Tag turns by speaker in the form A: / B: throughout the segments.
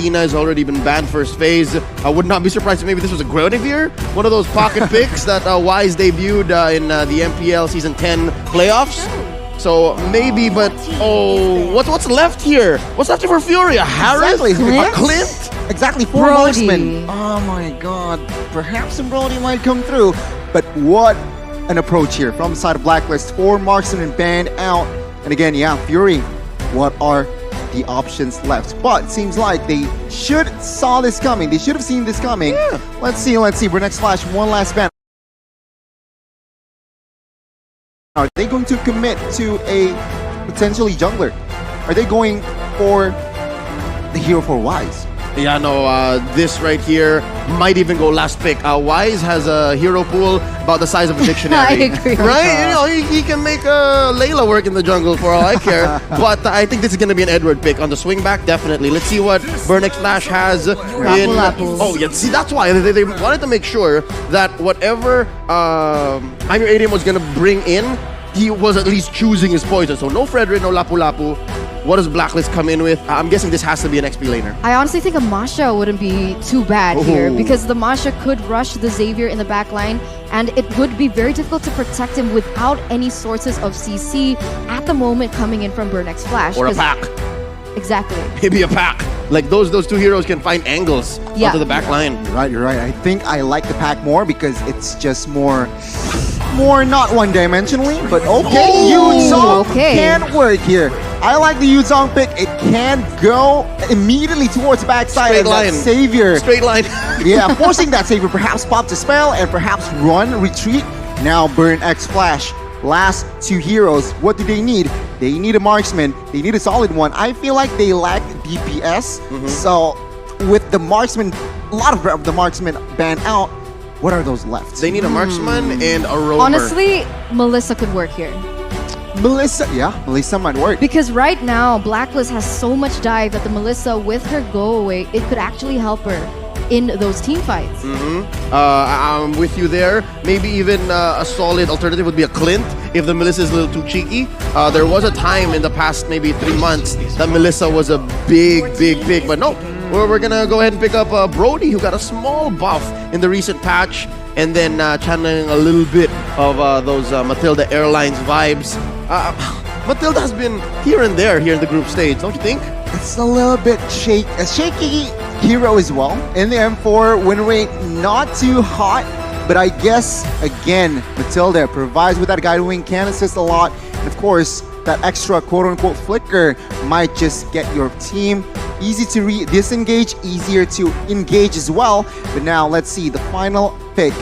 A: Athena has already been banned first phase. I would not be surprised if maybe this was a Grenadier, one of those pocket picks that Wise debuted in the MPL Season 10 playoffs. So maybe, but what's left here? What's left for Fury? A Harris?
B: Exactly.
A: A Clint?
B: Exactly, 4 marksmen. Oh my god. Perhaps some Brody might come through. But what an approach here from the side of Blacklist. 4 marksmen banned out. And again, yeah, Fury. What are the options left? But it seems like they should saw this coming. They should have seen this coming.
A: Yeah.
B: Let's see. Next Flash, one last ban. Are they going to commit to a potentially jungler? Are they going for the hero for Wise?
A: Yeah, no, this right here might even go last pick. Wise has a hero pool about the size of a dictionary.
C: I agree.
A: Right? You know, he can make Layla work in the jungle for all I care. But I think this is going to be an Edward pick. On the swing back, definitely. Let's see what Burnex Flash has in... Oh, yeah, see, that's why. They wanted to make sure that whatever I'm Your ADM was going to bring in, he was at least choosing his poison. So no Frederick, no Lapu Lapu. What does Blacklist come in with? I'm guessing this has to be an XP laner.
C: I honestly think a Masha wouldn't be too bad here because the Masha could rush the Xavier in the back line and it would be very difficult to protect him without any sources of CC at the moment coming in from Burnex Flash.
A: Or a pack.
C: Exactly.
A: Maybe a pack. Like those two heroes can find angles onto the back line.
B: You're right. I think I like the pack more because it's just more not one-dimensionally, but okay, Yuzong can work here. I like the Yuzong pick. It can go immediately towards the backside
A: Straight
B: of
A: line.
B: that Savior.
A: Straight line.
B: Yeah, forcing that Savior perhaps pop the spell and perhaps run, retreat. Now Burn X Flash. Last 2 heroes. What do they need? They need a marksman. They need a solid one. I feel like they lack DPS. So with the marksman, a lot of the marksmen banned out, what are those left?
A: They need a marksman and a roamer.
C: Honestly, Melissa could work here.
B: Melissa might work.
C: Because right now, Blacklist has so much dive that the Melissa, with her go away, it could actually help her in those team fights.
A: I'm with you there. Maybe even a solid alternative would be a Clint if the Melissa is a little too cheeky. There was a time in the past maybe 3 months that Melissa was a big, but no. We're gonna go ahead and pick up Brody, who got a small buff in the recent patch, and then channeling a little bit of those Matilda Airlines vibes. Matilda has been here and there here in the group stage, don't you think?
B: It's a little bit a shaky hero as well. In the M4, win rate not too hot, but I guess, again, Matilda provides with that guide wing, can assist a lot, and of course, that extra quote-unquote flicker might just get your team easy to disengage, easier to engage as well. But now, let's see, the final pick.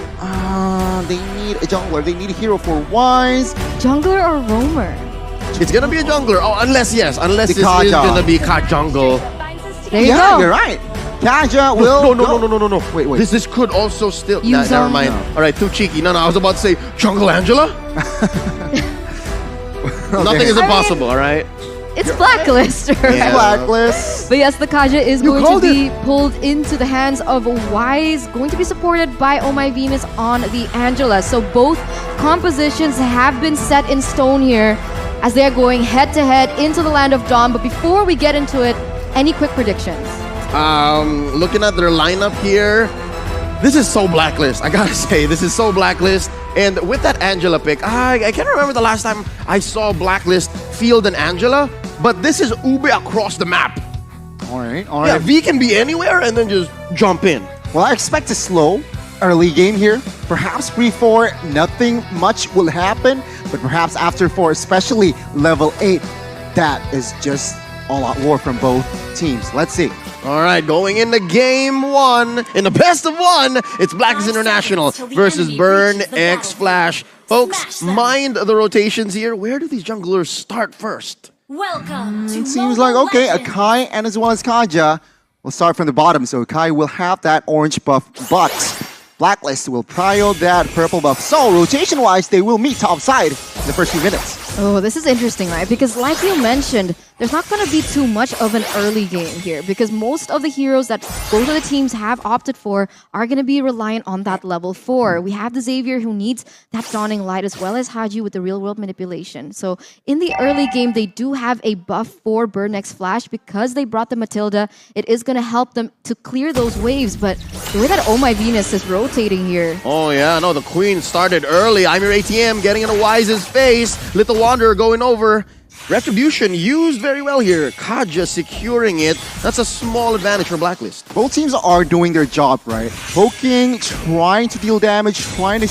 B: They need a jungler. They need a hero for Wise.
C: Jungler or roamer?
A: It's gonna be a jungler. Oh, unless this is gonna be Cat Jungle.
C: There you go.
B: You're right. Kaja will
A: No.
B: Wait.
A: This could also still...
C: Use
A: never mind.
B: No.
A: All right, too cheeky. No, I was about to say Jungle Angela? Nothing is impossible, all right?
C: It's Blacklist, right?
A: Yeah.
B: Blacklist.
C: But yes, the Kaja is going to
A: called
C: be pulled into the hands of Wise, going to be supported by Oh My Venus on the Angela. So both compositions have been set in stone here as they are going head-to-head into the land of Dawn. But before we get into it, any quick predictions?
A: Looking at their lineup here, this is so Blacklist. I gotta say, this is so Blacklist. And with that Angela pick, I can't remember the last time I saw Blacklist field an Angela, but this is Ube across the map.
B: All right.
A: Yeah, V can be anywhere and then just jump in.
B: Well, I expect a slow early game here. Perhaps pre-4, nothing much will happen, but perhaps after 4, especially level 8, that is just all-out war from both teams. Let's see.
A: All right, going into game 1, in the best of 1, it's Blacklist International versus Burn X Flash. Folks, mind the rotations here. Where do these junglers start first?
D: Welcome to
B: It seems like, okay, Akai and as well as Kaja will start from the bottom. So Akai will have that orange buff, but Blacklist will prio that purple buff. So rotation-wise, they will meet topside in the first few minutes.
C: Oh, this is interesting, right? Because like you mentioned, there's not going to be too much of an early game here because most of the heroes that both of the teams have opted for are going to be reliant on that level 4. We have the Xavier who needs that Dawning Light as well as Haji with the real world manipulation. So in the early game, they do have a buff for Burn X Flash because they brought the Matilda. It is going to help them to clear those waves, but the way that Oh My Venus is rotating here.
A: Oh yeah, no, the Queen started early. I'm your ATM getting in a Wise's face. Little Wanderer going over. Retribution used very well here. Kaja securing it. That's a small advantage for Blacklist.
B: Both teams are doing their job, right? Poking, trying to deal damage, trying to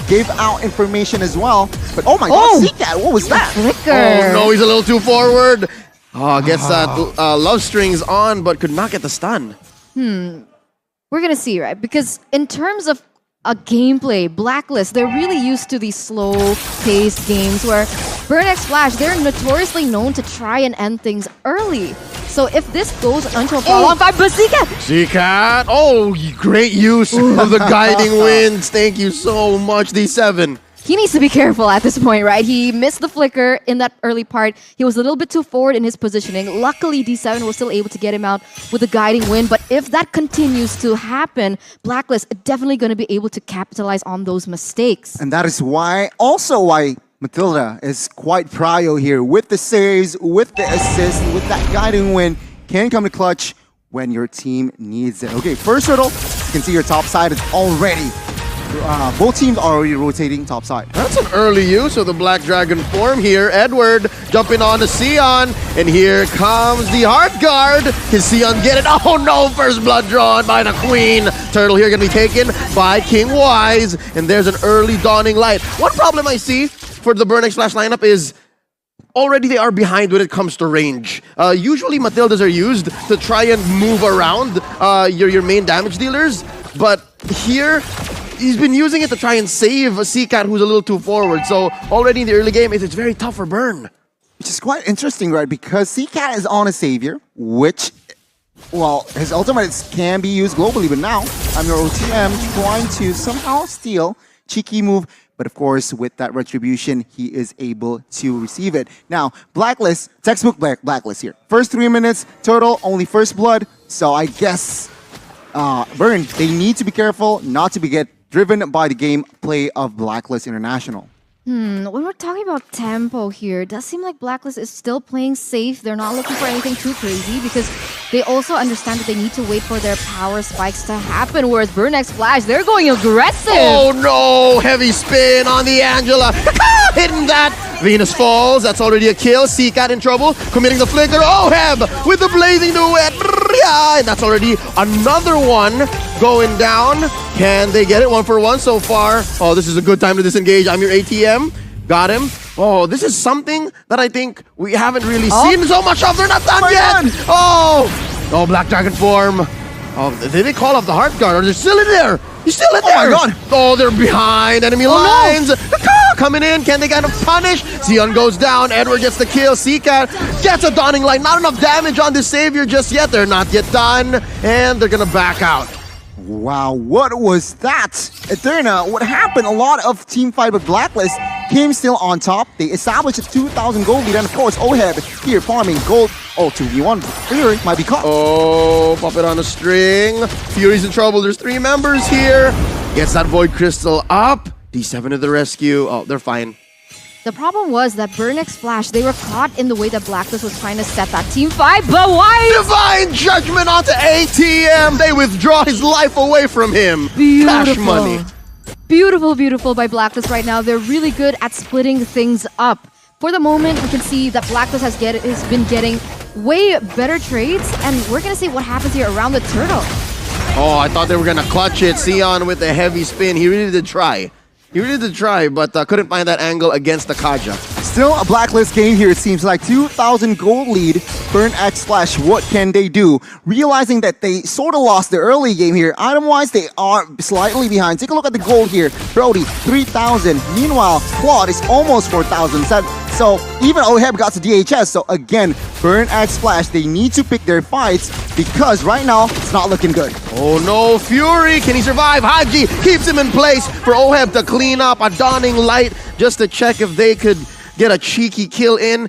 B: give out information as well. But oh my god, Seacat, what was that?
C: Flicker.
A: Oh no, he's a little too forward. Oh, gets that love strings on, but could not get the stun.
C: We're going to see, right? Because in terms of a gameplay, Blacklist, they're really used to these slow-paced games where Burn X Flash, they're notoriously known to try and end things early. So if this goes onto a follow-on fight, but
A: Seacat! Oh, great use of the guiding winds. Thank you so much, D7.
C: he needs to be careful at this point, right? He missed the flicker in that early part. He was a little bit too forward in his positioning. Luckily, D7 was still able to get him out with a guiding wind. But if that continues to happen, Blacklist are definitely going to be able to capitalize on those mistakes.
B: And that is why, also why Matilda is quite prio here with the saves, with the assist, with that guiding wind. Can come to clutch when your team needs it. Okay, first hurdle, you can see your top side is already both teams are already rotating top side.
A: That's an early use of the Black Dragon form here. Edward jumping on to Sion, and here comes the Heart Guard. Can Sion get it? Oh no, first blood drawn by the Queen. Turtle here gonna be taken by King Wise, and there's an early Dawning Light. One problem I see for the Burn X Flash lineup is already they are behind when it comes to range. Usually Matildas are used to try and move around your main damage dealers, but here he's been using it to try and save a Seacat who's a little too forward. So already in the early game, it's very tough for Burn.
B: Which is quite interesting, right? Because Seacat is on a Savior, which, well, his ultimates can be used globally, but now I'm your OTM trying to somehow steal. Cheeky move, but of course, with that Retribution, he is able to receive it. Now, Blacklist, textbook Blacklist here. First 3 minutes, Turtle, only first blood. So I guess Burn, they need to be careful not to get driven by the gameplay of Blacklist International.
C: When we're talking about tempo here, it does seem like Blacklist is still playing safe. They're not looking for anything too crazy because they also understand that they need to wait for their power spikes to happen. Whereas Burn X Flash, they're going aggressive.
A: Oh no! Heavy spin on the Angela. Hitting that. Venus falls. That's already a kill. Seacat in trouble. Committing the flicker. Oh, Heb with the blazing duet. And that's already another one going down. Can they get it 1 for 1 so far? Oh, this is a good time to disengage. I'm your ATM. Got him. Oh, this is something that I think we haven't really seen so much of. They're not done yet. Oh, Black Dragon form. Oh, did they call off the Heart Guard? Or they're still in there? He's still in there.
B: Oh my god.
A: Oh, they're behind enemy lines. No. Coming in. Can they kind of punish? Sion goes down. Edward gets the kill. Seacat gets a Dawning Light. Not enough damage on this Savior just yet. They're not yet done. And they're going to back out.
B: Wow, what was that? Eterna, what happened? A lot of team fight with Blacklist came still on top. They established a 2,000 gold lead, and of course, Oheb here farming gold. Oh, 2v1. Fury might be caught.
A: Oh, pop it on a string. Fury's in trouble. There's 3 members here. Gets that Void Crystal up. D7 to the rescue. Oh, they're fine.
C: The problem was that Burn X Flash, they were caught in the way that Blacklist was trying to set that team fight, but why?
A: Divine Judgment onto ATM! They withdraw his life away from him.
C: Beautiful.
A: Cash money.
C: Beautiful, beautiful by Blacklist right now. They're really good at splitting things up. For the moment, we can see that Blacklist has been getting way better trades, and we're going to see what happens here around the turtle.
A: Oh, I thought they were going to clutch it. Sion with the heavy spin. He really did try. He really did try, but couldn't find that angle against the Kaja.
B: Still a Blacklist game here, it seems like. 2,000 gold lead. Burn X Flash, what can they do? Realizing that they sort of lost the early game here. Item-wise, they are slightly behind. Take a look at the gold here. Brody, 3,000. Meanwhile, Claude is almost 4,000. So even Oheb got to DHS. So again, Burn X Flash, they need to pick their fights because right now, it's not looking good.
A: Oh no, Fury, can he survive? Haji keeps him in place for Oheb to clean up a Dawning Light just to check if they could get a cheeky kill in.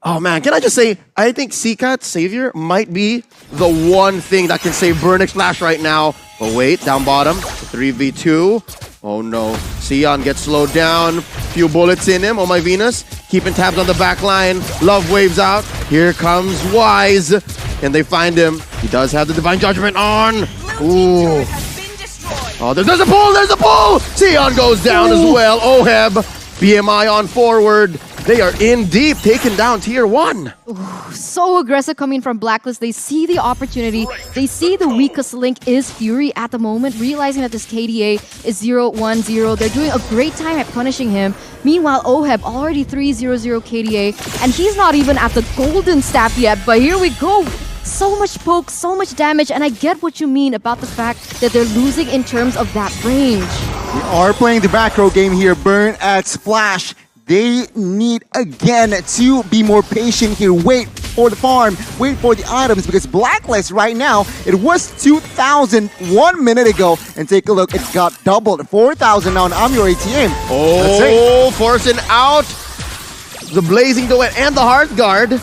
A: Oh man, can I just say, I think CCAT Savior might be the one thing that can save Burnix Flash right now. But wait, down bottom, 3v2. Oh no, Sion gets slowed down. Few bullets in him. Oh my Venus, keeping tabs on the back line. Love waves out. Here comes Wise. And they find him. He does have the Divine Judgment on. Ooh. Oh, there's a pull, there's a pull! Sion goes down as well. Oheb, BMI on forward. They are in deep, taking down tier 1.
C: So aggressive coming from Blacklist. They see the opportunity. They see the weakest link is Fury at the moment, realizing that this KDA is 0-1-0. They're doing a great time at punishing him. Meanwhile, Oheb already 3-0-0 KDA, and he's not even at the golden staff yet, but here we go. So much poke, so much damage, and I get what you mean about the fact that they're losing in terms of that range.
B: We are playing the back row game here. Burn at Splash. They need, again, to be more patient here. Wait for the farm, wait for the items, because Blacklist right now, it was 2,000 1 minute ago. And take a look, it got doubled. 4,000 now, and I'm your ATM.
A: Oh, forcing out the Blazing Duet and the Heart Guard.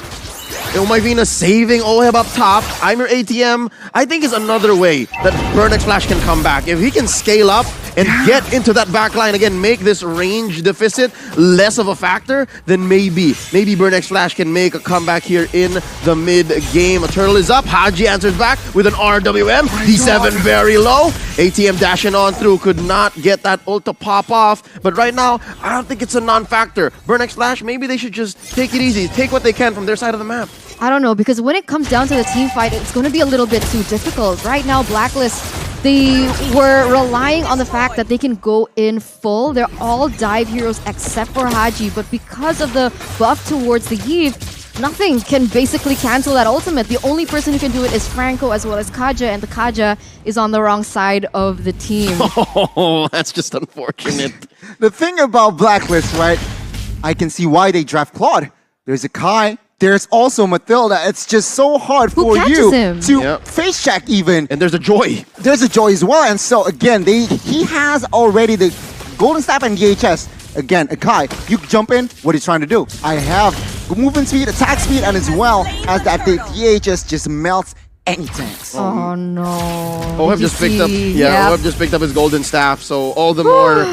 A: My Venus saving Oheb up top. I'm your ATM. I think is another way that Burnix Flash can come back. If he can scale up and get into that back line again, make this range deficit less of a factor, then maybe Burnix Flash can make a comeback here in the mid game. A turtle is up. Haji answers back with an RWM. D7 very low. ATM dashing on through, could not get that ult to pop off. But right now, I don't think it's a non-factor. Burnix Flash, maybe they should just take it easy, take what they can from their side of the map.
C: I don't know, because when it comes down to the team fight, it's going to be a little bit too difficult. Right now, Blacklist, they were relying on the fact that they can go in full. They're all dive heroes except for Haji, but because of the buff towards the Eve, nothing can basically cancel that ultimate. The only person who can do it is Franco as well as Kaja, and the Kaja is on the wrong side of the team.
A: Oh, that's just unfortunate.
B: The thing about Blacklist, right? I can see why they draft Claude. There's a Kai. There's also Matilda. It's just so hard for you to face check even.
A: And there's a Joy.
B: There's a Joy as well. And so again, he has already the Golden Staff and DHS. Again, Akai, you jump in, what are you trying to do? I have movement speed, attack speed, and as well as that the DHS just melts any tanks.
C: Oh no.
A: Oheb just picked up Oheb just picked up his golden staff, so all the more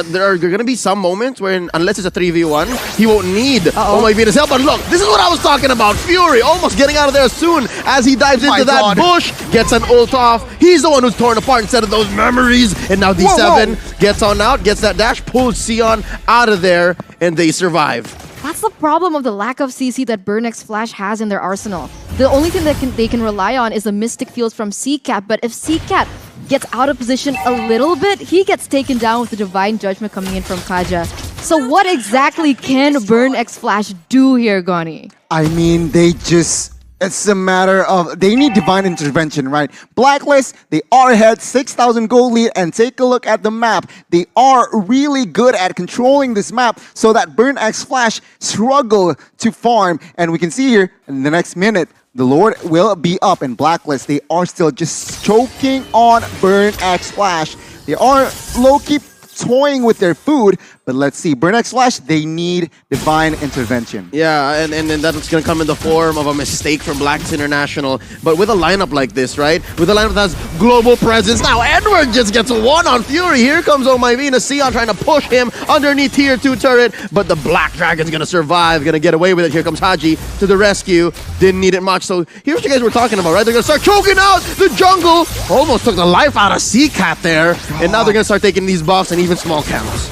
A: there are gonna be some moments where unless it's a 3v1, he won't need Oh my Venus help. But look, this is what I was talking about. Fury almost getting out of there as soon as he dives into that bush, gets an ult off. He's the one who's torn apart instead of those memories. And now D7 gets on out, gets that dash, pulls Sion out of there, and they survive.
C: That's the problem of the lack of CC that Burnix Flash has in their arsenal. The only thing that they can rely on is the Mystic Fields from CCAT, but if CCAT gets out of position a little bit, he gets taken down with the Divine Judgment coming in from Kaja. So what exactly can Burnix Flash do here, Goni?
B: I mean, it's a matter of, they need divine intervention, right? Blacklist, they are ahead, 6,000 gold lead, and take a look at the map. They are really good at controlling this map so that Burnix Flash struggle to farm. And we can see here, in the next minute, the Lord will be up, and Blacklist, they are still just choking on Burnix Flash. They are low-key toying with their food, but let's see. Burnix Flash, they need divine intervention.
A: Yeah, and that's going to come in the form of a mistake from Blacks International. But with a lineup like this, right? With a lineup that has global presence. Now, Edward just gets one on Fury. Here comes Oh My Venus. Sion trying to push him underneath tier 2 turret. But the Black Dragon's going to survive, going to get away with it. Here comes Haji to the rescue. Didn't need it much. So here's what you guys were talking about, right? They're going to start choking out the jungle. Almost took the life out of CCAT there. And now they're going to start taking these buffs and even small counts.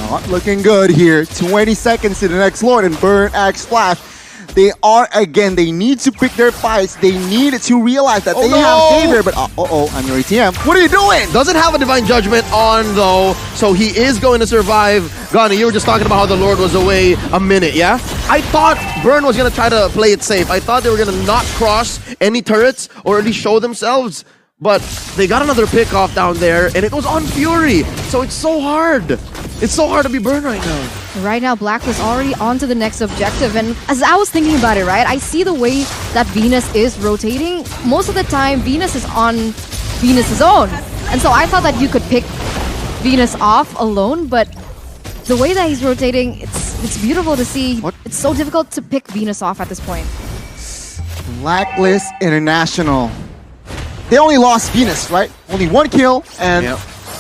B: Not looking good here. 20 seconds to the next Lord, and Burnix Flash. They are, again, they need to pick their fights. They need to realize that they have Savior, but I'm your ATM.
A: What are you doing? Doesn't have a Divine Judgment on, though, so he is going to survive. Gani, you were just talking about how the Lord was away a minute, yeah? I thought Burn was going to try to play it safe. I thought they were going to not cross any turrets or at least show themselves. But they got another pick off down there, and it was on Fury. So it's so hard. It's so hard to be Burn right now.
C: Right now, Blacklist already on to the next objective. And as I was thinking about it, right, I see the way that Venus is rotating. Most of the time, Venus is on Venus' own. And so I thought that you could pick Venus off alone, but the way that he's rotating, it's It's beautiful to see.
B: What?
C: It's so difficult to pick Venus off at this point.
B: Blacklist International. They only lost Venus, right? Only 1 kill, and
A: Yep.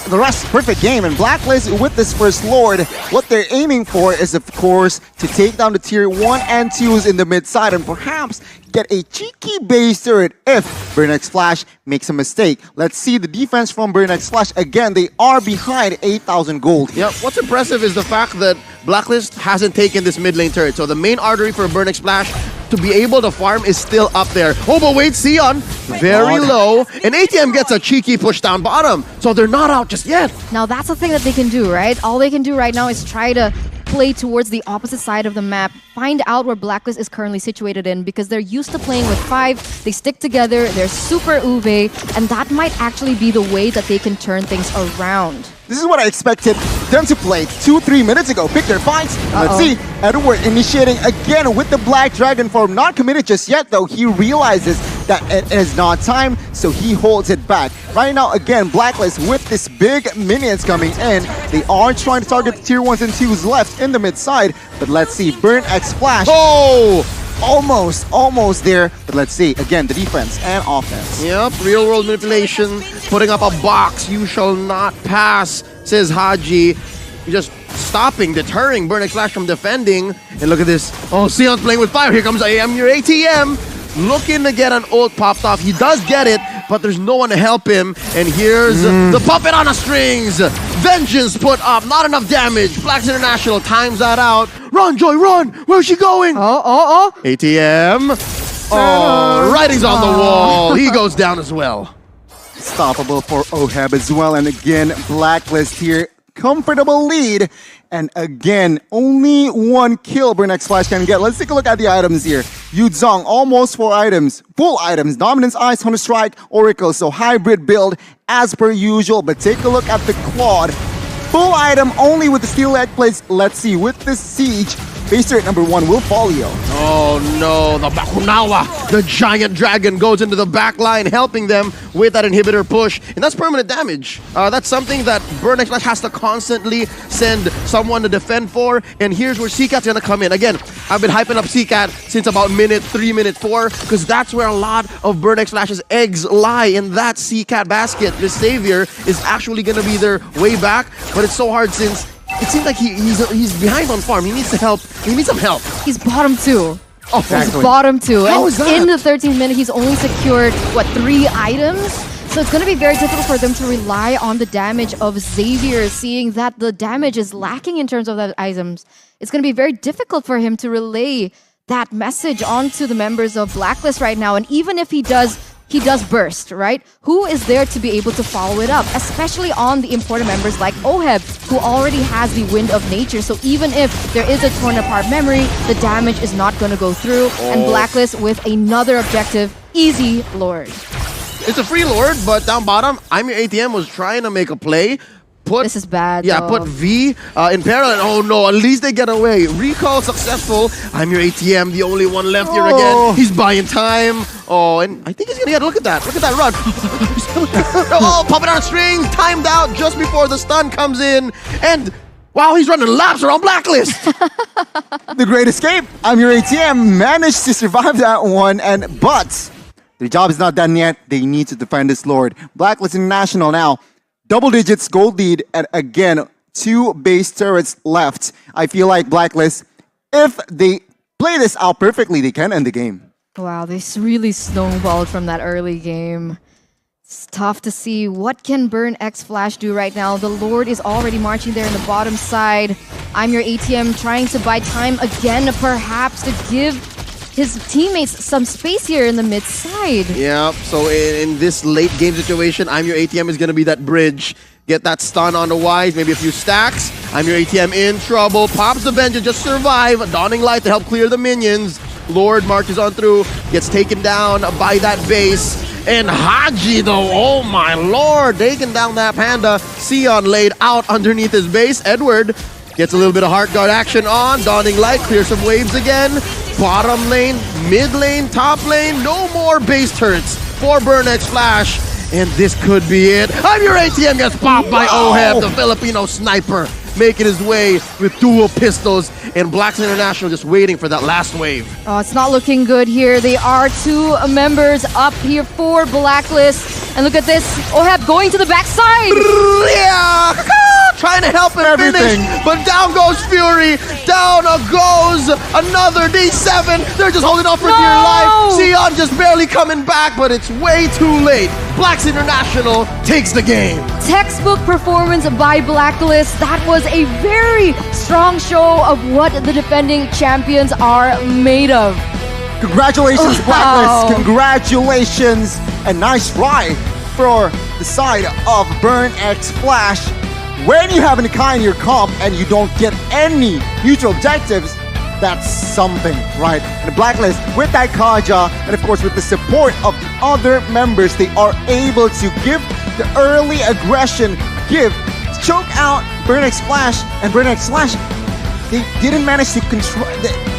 B: the rest perfect game. And Blacklist with this first Lord, what they're aiming for is, of course, to take down the tier 1 and 2s in the mid side and perhaps get a cheeky base turret if Burnex Flash makes a mistake. Let's see the defense from Burnex Flash. Again, they are behind 8,000 gold.
A: Yep. What's impressive is the fact that Blacklist hasn't taken this mid lane turret. So the main artery for Burnex Splash to be able to farm is still up there. Oh, but wait, Sion, very
B: God.
A: low. And ATM gets a cheeky push down bottom. So they're not out just yet.
C: Now that's the thing that they can do, right? All they can do right now is try to play towards the opposite side of the map, find out where Blacklist is currently situated in, because they're used to playing with 5, they stick together, they're super Uwe, and that might actually be the way that they can turn things around.
B: This is what I expected them to play 2-3 minutes ago. Pick their fights. Let's see. Edward initiating again with the Black Dragon form. Not committed just yet, though. He realizes that it is not time, so he holds it back. Right now, again, Blacklist with this big minions coming in. They are trying to target the tier 1s and 2s left in the mid side, but let's see. Burn X Flash.
A: Oh!
B: Almost there, but let's see. Again, the defense and offense.
A: Yep, real world manipulation, putting up a box, you shall not pass, says Haji. Just stopping, deterring Burnex Flash from defending. And look at this. Oh, Sion's playing with fire. Here comes AM, your ATM. Looking to get an ult popped off. He does get it, but there's no one to help him. And here's the puppet on the strings. Vengeance put up, not enough damage. Blacks International times that out. Run, Joy, run! Where's she going?
C: Oh.
A: ATM. Oh, writing's on the wall. He goes down as well.
B: Stoppable for Oheb as well. And again, Blacklist here. Comfortable lead. And again, only 1 kill Burnex Flash can get. Let's take a look at the items here. Yuzong, almost 4 items. Full items. Dominance, Ice, Hunter Strike, Oracle. So hybrid build as per usual. But take a look at the Claude. Full item only with the steel egg plates. Let's see, with this siege, base turret number 1 will Folio.
A: Oh no, the Bakunawa, the giant dragon goes into the back line, helping them with that inhibitor push. And that's permanent damage. That's something that Burnex Flash has to constantly send someone to defend for. And here's where Seacat's gonna come in. Again, I've been hyping up Seacat since about minute 3, minute 4, because that's where a lot of Burnex Flash's eggs lie, in that Seacat basket. This savior is actually gonna be their way back, but it's so hard since it seems like he's behind on farm. He needs to help. He needs some help.
C: He's bottom 2.
A: Oh,
C: He's bottom 2.
A: How
C: And
A: is that?
C: in the 13th minute, he's only secured, 3 items? So it's going to be very difficult for them to rely on the damage of Xavier, seeing that the damage is lacking in terms of the items. It's going to be very difficult for him to relay that message onto the members of Blacklist right now. And even if he does burst, right? Who is there to be able to follow it up? Especially on the important members like Oheb, who already has the Wind of Nature. So even if there is a torn apart memory, the damage is not going to go through. And Blacklist with another objective, easy Lord.
A: It's a free Lord, but down bottom, I'm Your ATM was trying to make a play.
C: This is bad.
A: Yeah,
C: though.
A: put V in parallel. Oh no, at least they get away. Recall successful. I'm Your ATM, the only one left here again. He's buying time. Oh, and I think he's gonna get, look at that run. Oh, pop it on a string, timed out just before the stun comes in. And wow, he's running laps around Blacklist.
B: The Great Escape. I'm Your ATM managed to survive that one, but their job is not done yet. They need to defend this Lord. Blacklist International now. Double digits gold lead, and again, 2 base turrets left. I feel like Blacklist, if they play this out perfectly, they can end the game.
C: Wow, they really snowballed from that early game. It's tough to see. What can Burn X Flash do right now? The Lord is already marching there in the bottom side. I'm Your ATM trying to buy time again, perhaps to give his teammates some space here in the mid side.
A: Yeah, so in this late game situation, I'm Your ATM is going to be that bridge. Get that stun on the Wise, maybe a few stacks. I'm Your ATM in trouble. Pops the Vengeance, just survive. Dawning Light to help clear the minions. Lord marches on through, gets taken down by that base. And Haji though, oh my lord, taking down that Panda. Sion laid out underneath his base. Edward gets a little bit of Heart Guard action on. Dawning Light, clear some waves again. Bottom lane, mid lane, top lane, no more base turrets for Burn X Flash. And this could be it. I'm Your ATM gets popped by Oheb, the Filipino sniper. making his way with dual pistols, and Blacks International just waiting for that last wave.
C: Oh, it's not looking good here. They are 2 members up here for Blacklist. And look at this. Oheb going to the backside.
A: Yeah! Trying to help him
B: Everything.
A: finish, but down goes Fury. Down goes another D7. They're just holding on for dear life. Sion just barely coming back, but it's way too late. Blacks International takes the game.
C: Textbook performance by Blacklist. That was a very strong show of what the defending champions are made of.
B: Congratulations,
C: Wow.
B: Blacklist. Congratulations. A nice ride for the side of Burn X Flash. When you have an Akai in your comp and you don't get any neutral objectives, that's something, right? And the Blacklist, with that Kaja, and of course with the support of the other members, they are able to give the early aggression, choke out Burn X Flash, and Burn X Flash, they didn't manage to control,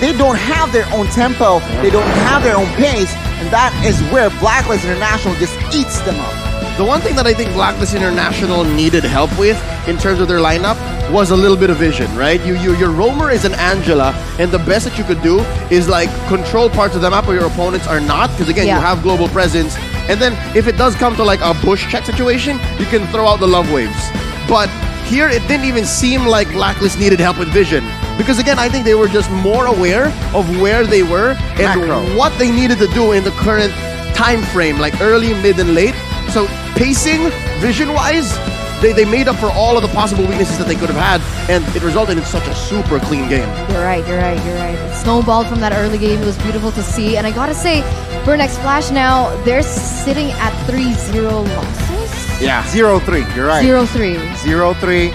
B: they don't have their own tempo, they don't have their own pace, and that is where Blacklist International just eats them up.
A: The one thing that I think Blacklist International needed help with in terms of their lineup was a little bit of vision, right? Your roamer is an Angela, and the best that you could do is like control parts of the map where your opponents are not, because again, you have global presence. And then if it does come to like a bush check situation, you can throw out the love waves. But here, it didn't even seem like Blacklist needed help with vision. Because again, I think they were just more aware of where they were and
B: Macro.
A: what they needed to do in the current time frame, like early, mid, and late. So pacing, vision-wise, they made up for all of the possible weaknesses that they could have had, and it resulted in such a super clean game.
C: You're right. It snowballed from that early game. It was beautiful to see. And I gotta say, Burn X Flash now, they're sitting at 3-0 losses?
B: Yeah. 0-3, you're right.
C: 0-3.
B: 0-3.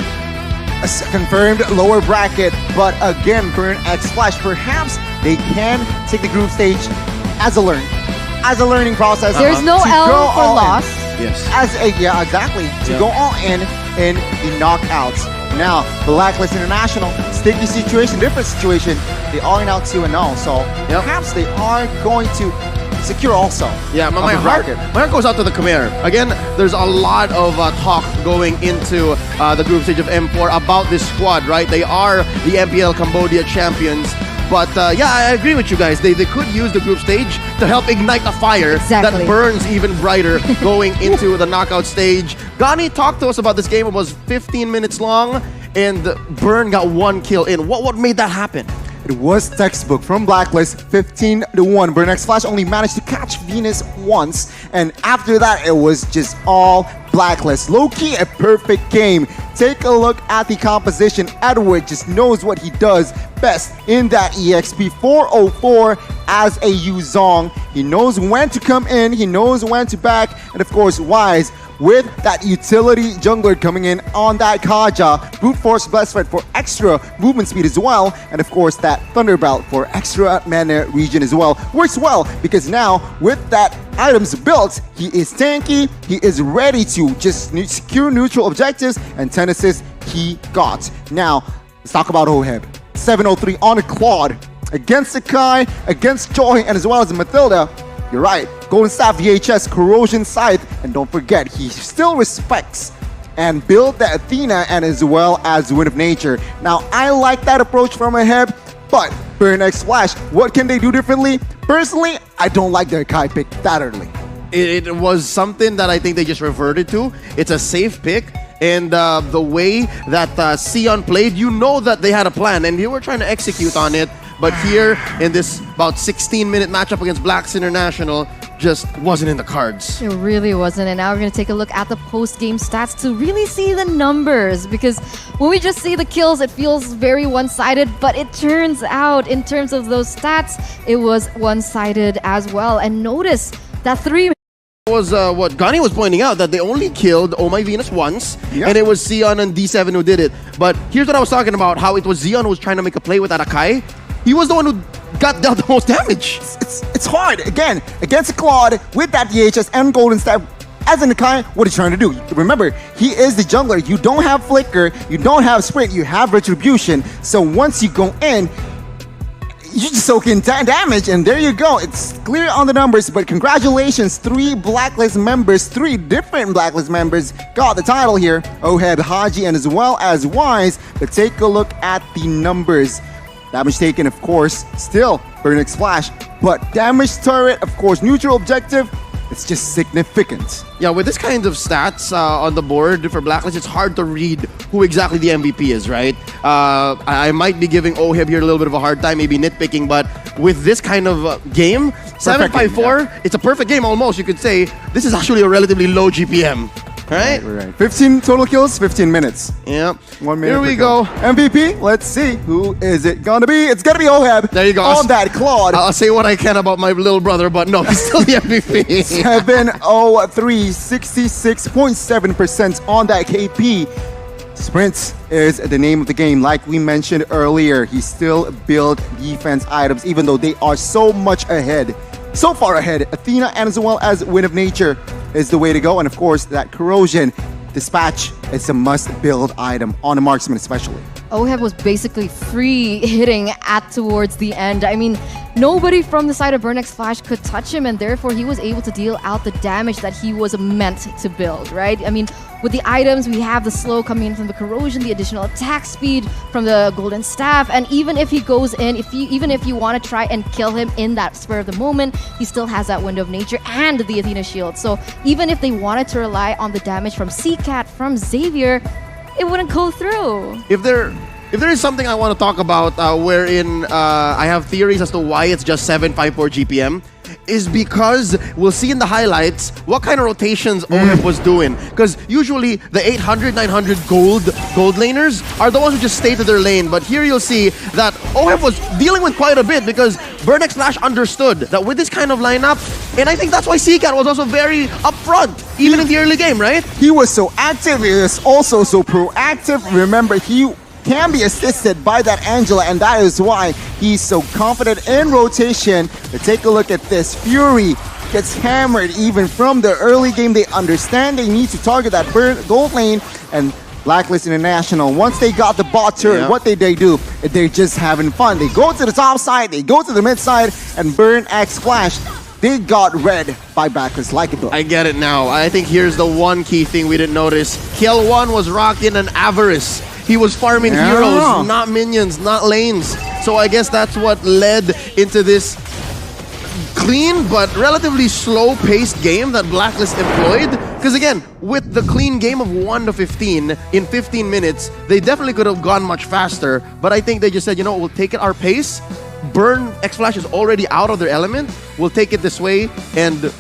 B: A confirmed lower bracket, but again, Burn X Flash, perhaps they can take the group stage as a learning process.
C: There's no
B: to
C: L
B: go
C: for
B: all in.
C: loss.
A: Yes.
B: Yeah, exactly. To
A: Yeah.
B: go all in the knockouts. Now, Blacklist International, sticky situation, different situation. They are now 2-0, so perhaps they are going to secure also.
A: Yeah, my
B: the
A: heart
B: bracket.
A: goes out to the Khmer. Again, there's a lot of talk going into the group stage of M4 about this squad, right? They are the MPL Cambodia champions. But yeah, I agree with you guys. They could use the group stage to help ignite a fire
C: Exactly.
A: that burns even brighter going into the knockout stage. Gani, talk to us about this game. It was 15 minutes long, and Burn got 1 kill in. What made that happen?
B: It was textbook from Blacklist, 15-1. Burn X Flash only managed to catch Venus once, and after that, it was just all Blacklist. Low-key, a perfect game. Take a look at the composition. Edward just knows what he does best in that EXP 404 as a Yuzong. He knows when to come in, he knows when to back, and of course, Wise with that utility jungler coming in on that Kaja. Brute Force Blessed Thread for extra movement speed as well, and of course that Thunderbolt for extra mana regen as well. Works well because now with that items built, he is tanky, he is ready to just secure neutral objectives, and 10 assists he got. Now, let's talk about Oheb. 703 on a Claude against Sakai, against Joy, and as well as Mathilda. You're right, Golden Staff VHS, Corrosion Scythe, and don't forget, he still respects and build the Athena and as well as Wind of Nature. Now, I like that approach from Oheb, but Burn X Flash, what can they do differently? Personally, I don't like their Kai pick that early.
A: It was something that I think they just reverted to. It's a safe pick. And the way that Sion played, you know that they had a plan and they were trying to execute on it. But here in this about 16-minute matchup against Blacks International, just wasn't in the cards.
C: It really wasn't. And now we're going to take a look at the post-game stats to really see the numbers. Because when we just see the kills, it feels very one-sided. But it turns out, in terms of those stats, it was one-sided as well. And notice that 3
A: was what Gani was pointing out, that they only killed Oh My Venus once, and it was Sion and D7 who did it. But here's what I was talking about, how it was Sion who was trying to make a play with that Akai. He was the one who got dealt the most damage.
B: It's hard, again, against a Claude with that DHS and Golden Staff. As an Akai, what are you trying to do? Remember, he is the jungler. You don't have Flicker, you don't have Sprint, you have Retribution. So once you go in, you just soak in damage, and there you go. It's clear on the numbers, but congratulations, 3 Blacklist members, 3 different Blacklist members got the title here. Oheb, Haji, and as well as Wise. But take a look at the numbers. Damage taken, of course, still Burnix Splash, but damage turret, of course, neutral objective, it's just significant.
A: Yeah, with this kind of stats on the board for Blacklist, it's hard to read who exactly the MVP is, right? I might be giving Oheb here a little bit of a hard time, maybe nitpicking, but with this kind of game, 754, it's a perfect game almost, you could say. This is actually a relatively low GPM. Right?
B: 15 total kills, 15 minutes.
A: Yeah.
B: 1 minute.
A: Here we go.
B: MVP, let's see. Who is it gonna be? It's gonna be Oheb.
A: There you go.
B: On that Claude.
A: I'll say what I can about my little brother, but no, he's still the MVP.
B: 703, 66.7% on that KP. Sprints is the name of the game. Like we mentioned earlier, he still built defense items, even though they are so much ahead. So far ahead. Athena and as well as Wind of Nature is the way to go. And of course, that Corrosion Dispatch is a must-build item on a marksman especially.
C: Oheb was basically free hitting at towards the end. I mean, nobody from the side of Burnix Flash could touch him, and therefore he was able to deal out the damage that he was meant to build, right? I mean, with the items, we have the slow coming in from the Corrosion, the additional attack speed from the Golden Staff, and even if he goes in, even if you want to try and kill him in that spur of the moment, he still has that Window of Nature and the Athena Shield. So even if they wanted to rely on the damage from Seacat, from Xavier, it wouldn't go through.
A: If there is something I want to talk about wherein I have theories as to why it's just 754 GPM, is because we'll see in the highlights what kind of rotations Oheb was doing. Because usually the 800, 900 gold laners are the ones who just stay to their lane. But here you'll see that Oheb was dealing with quite a bit because Burnix Flash understood that with this kind of lineup, and I think that's why Seacat was also very upfront, even in the early game, right?
B: He was so active, he was also so proactive. Remember, he can be assisted by that Angela, and that is why he's so confident in rotation. But take a look at this. Fury gets hammered even from the early game. They understand they need to target that gold lane, and Blacklist International, once they got the bot turret, what they do? They're just having fun. They go to the top side, they go to the mid side, and Burn X Flash. They got read by Blacklist like a book.
A: I get it now. I think here's the one key thing we didn't notice. Kill 1 was rocking an Avarice. He was farming heroes, not minions, not lanes. So I guess that's what led into this clean but relatively slow-paced game that Blacklist employed. Because again, with the clean game of 1 to 15 in 15 minutes, they definitely could have gone much faster. But I think they just said, you know, we'll take it our pace. Burn X Flash is already out of their element. We'll take it this way and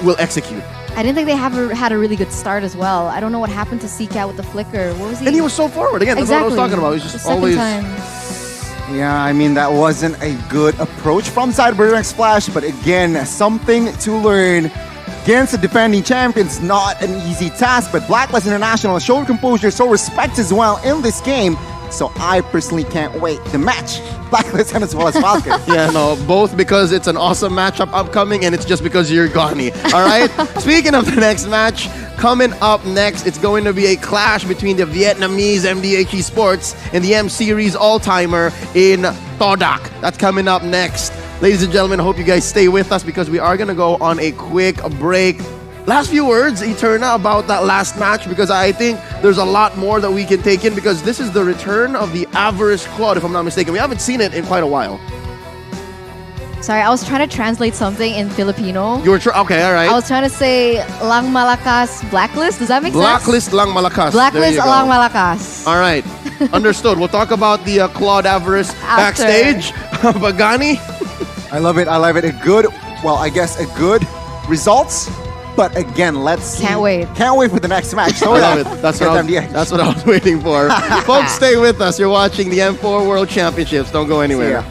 A: we'll execute.
C: I didn't think they had a really good start as well. I don't know what happened to Seacat with the flicker. What was he?
A: And he was so forward. Again, that's what I was talking about. He was just always...
B: Yeah, I mean, that wasn't a good approach from side Burnix Flash, but again, something to learn. Against the defending champions, not an easy task, but Blacklist International showed composure, so respect as well in this game. So I personally can't wait to match Blacklist and as well as Falcon.
A: Yeah, no, both because it's an awesome matchup upcoming and it's just because you're Ghani. All right? Speaking of the next match, coming up next, it's going to be a clash between the Vietnamese MDH Esports and the M Series All-Timer in Todak. That's coming up next. Ladies and gentlemen, I hope you guys stay with us because we are going to go on a quick break. Last few words, Eterna, about that last match, because I think there's a lot more that we can take in, because this is the return of the Avarice Claude, if I'm not mistaken. We haven't seen it in quite a while.
C: Sorry, I was trying to translate something in Filipino.
A: You were okay, all right.
C: I was trying to say Lang Malakas Blacklist. Does that make
A: Blacklist
C: sense?
A: Lang Malakas.
C: Blacklist Lang Malakas.
A: All right. Understood. We'll talk about the Claude Avarice backstage. Bagani?
B: I love it. I love it. A good, well, I guess a good results. But again, let's see.
C: Can't wait.
B: Can't wait for the next match. So
A: I love it. That's what I was waiting for. Folks, stay with us. You're watching the M4 World Championships. Don't go anywhere.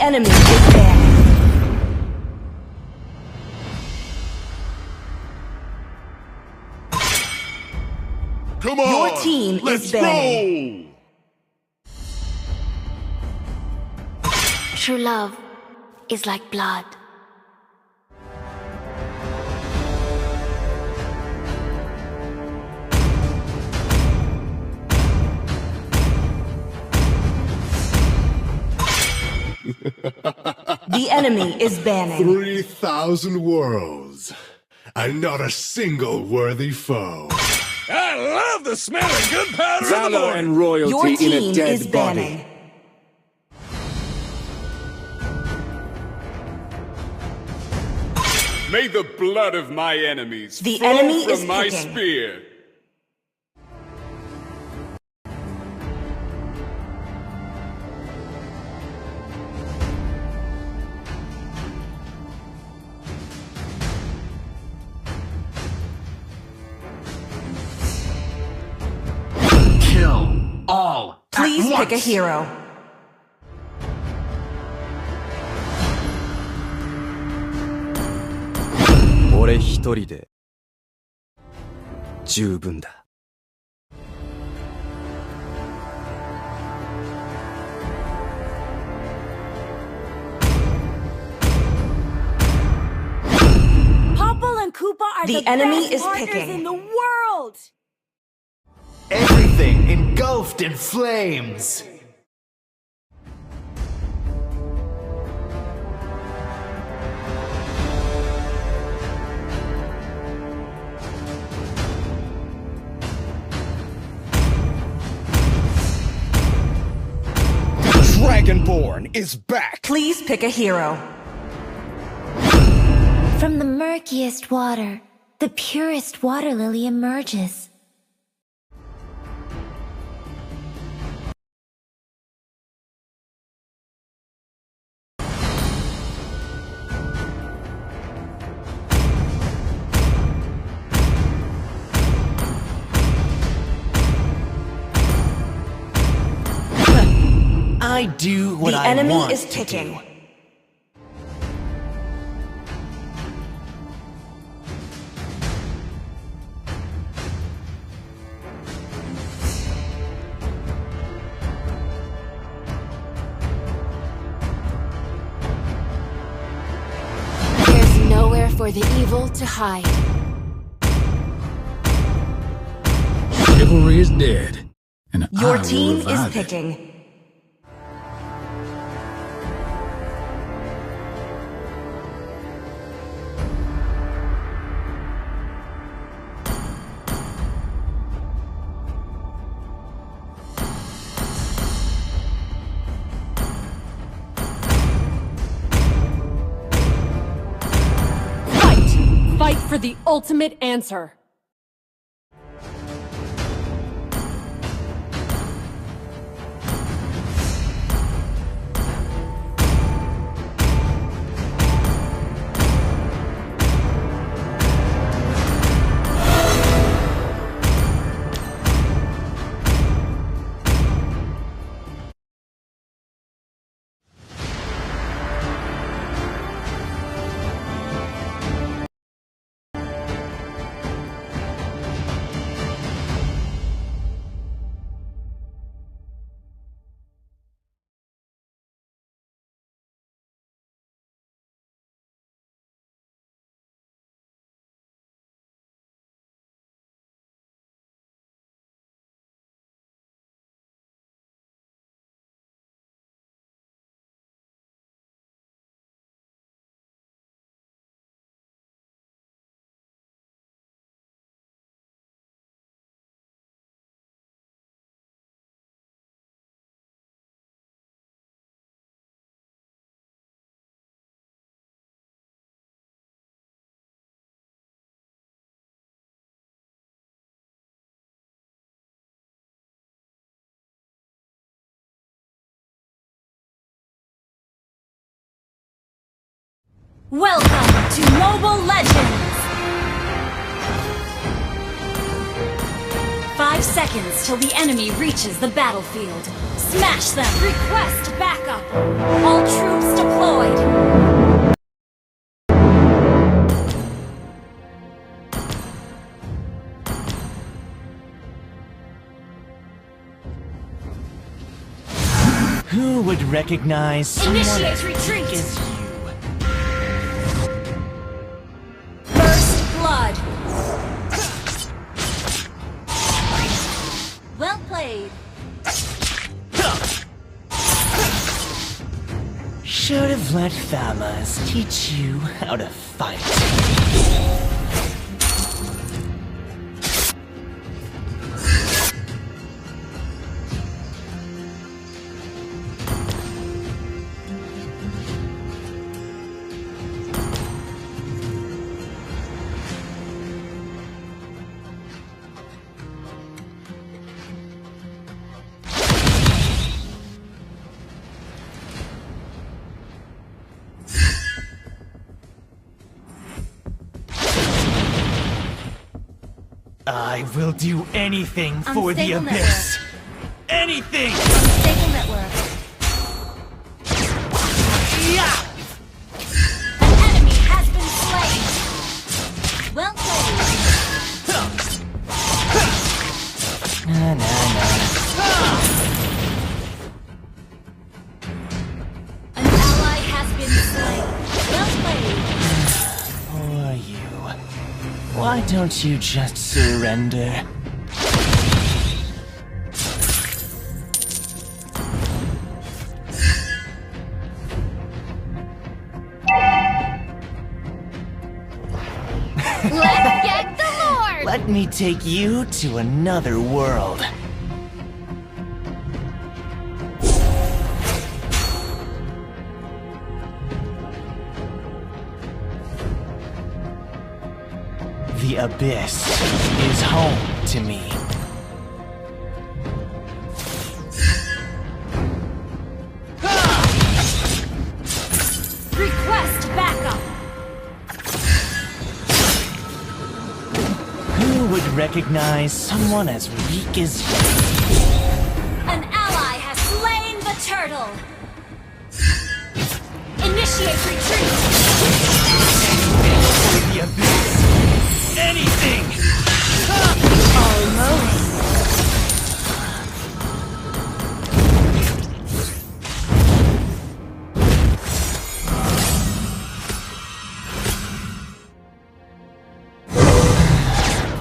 D: enemy is banned.
E: Come on!
D: Your team
E: Let's
D: is banning.
E: roll!
F: True love is like blood.
D: The enemy is banning.
E: 3,000 worlds, and not a single worthy foe.
G: I love the smell of good powder in the
H: Valor
G: morning.
H: and royalty
D: Your
H: in a
D: team
H: dead
D: is
H: body.
D: banning.
H: May the blood of my enemies
D: The
H: flow
D: enemy
H: from
D: is
H: my
D: picking.
H: spear.
I: Kill all.
D: Please
I: at
D: pick a
I: once.
D: hero.
J: Popple and Koopa are
D: The
J: the,
D: enemy
J: best
D: is
J: partners
D: picking.
J: in the world.
I: Everything engulfed in flames.
G: Dragonborn is back.
D: Please pick a hero.
F: From the murkiest water, the purest water lily emerges.
I: I do what
D: The
I: I
D: enemy
I: want
D: is
I: to
D: picking.
I: do.
F: There's nowhere for the evil to hide.
G: Chivalry is dead, and
D: Your
G: I will
D: team is
G: revive it.
D: picking.
J: Fight! Fight for the ultimate answer. Welcome to Mobile Legends! 5
F: seconds till the enemy reaches the battlefield. Smash them!
J: Request backup. All troops deployed.
I: Who would recognize someone
J: Initiate
I: as
J: retreat.
I: weak as you?
J: First blood.
F: Well played.
I: Should have let Thamas teach you how to fight. I will do anything for the
F: Unstable
I: Abyss. Anything!
F: Unstable network.
I: Yeah!
F: An enemy has been slain. Well played.
I: Nah, nah, nah.
F: An ally has been slain. Well played.
I: Poor you. Why don't you just surrender?
C: Let's get the Lord!
I: Let me take you to another world. The Abyss is home to me.
J: Request backup.
I: Who would recognize someone as weak as you?
J: An ally has slain the turtle. Initiate retreat.
I: The Abyss. Anything!
J: Almost.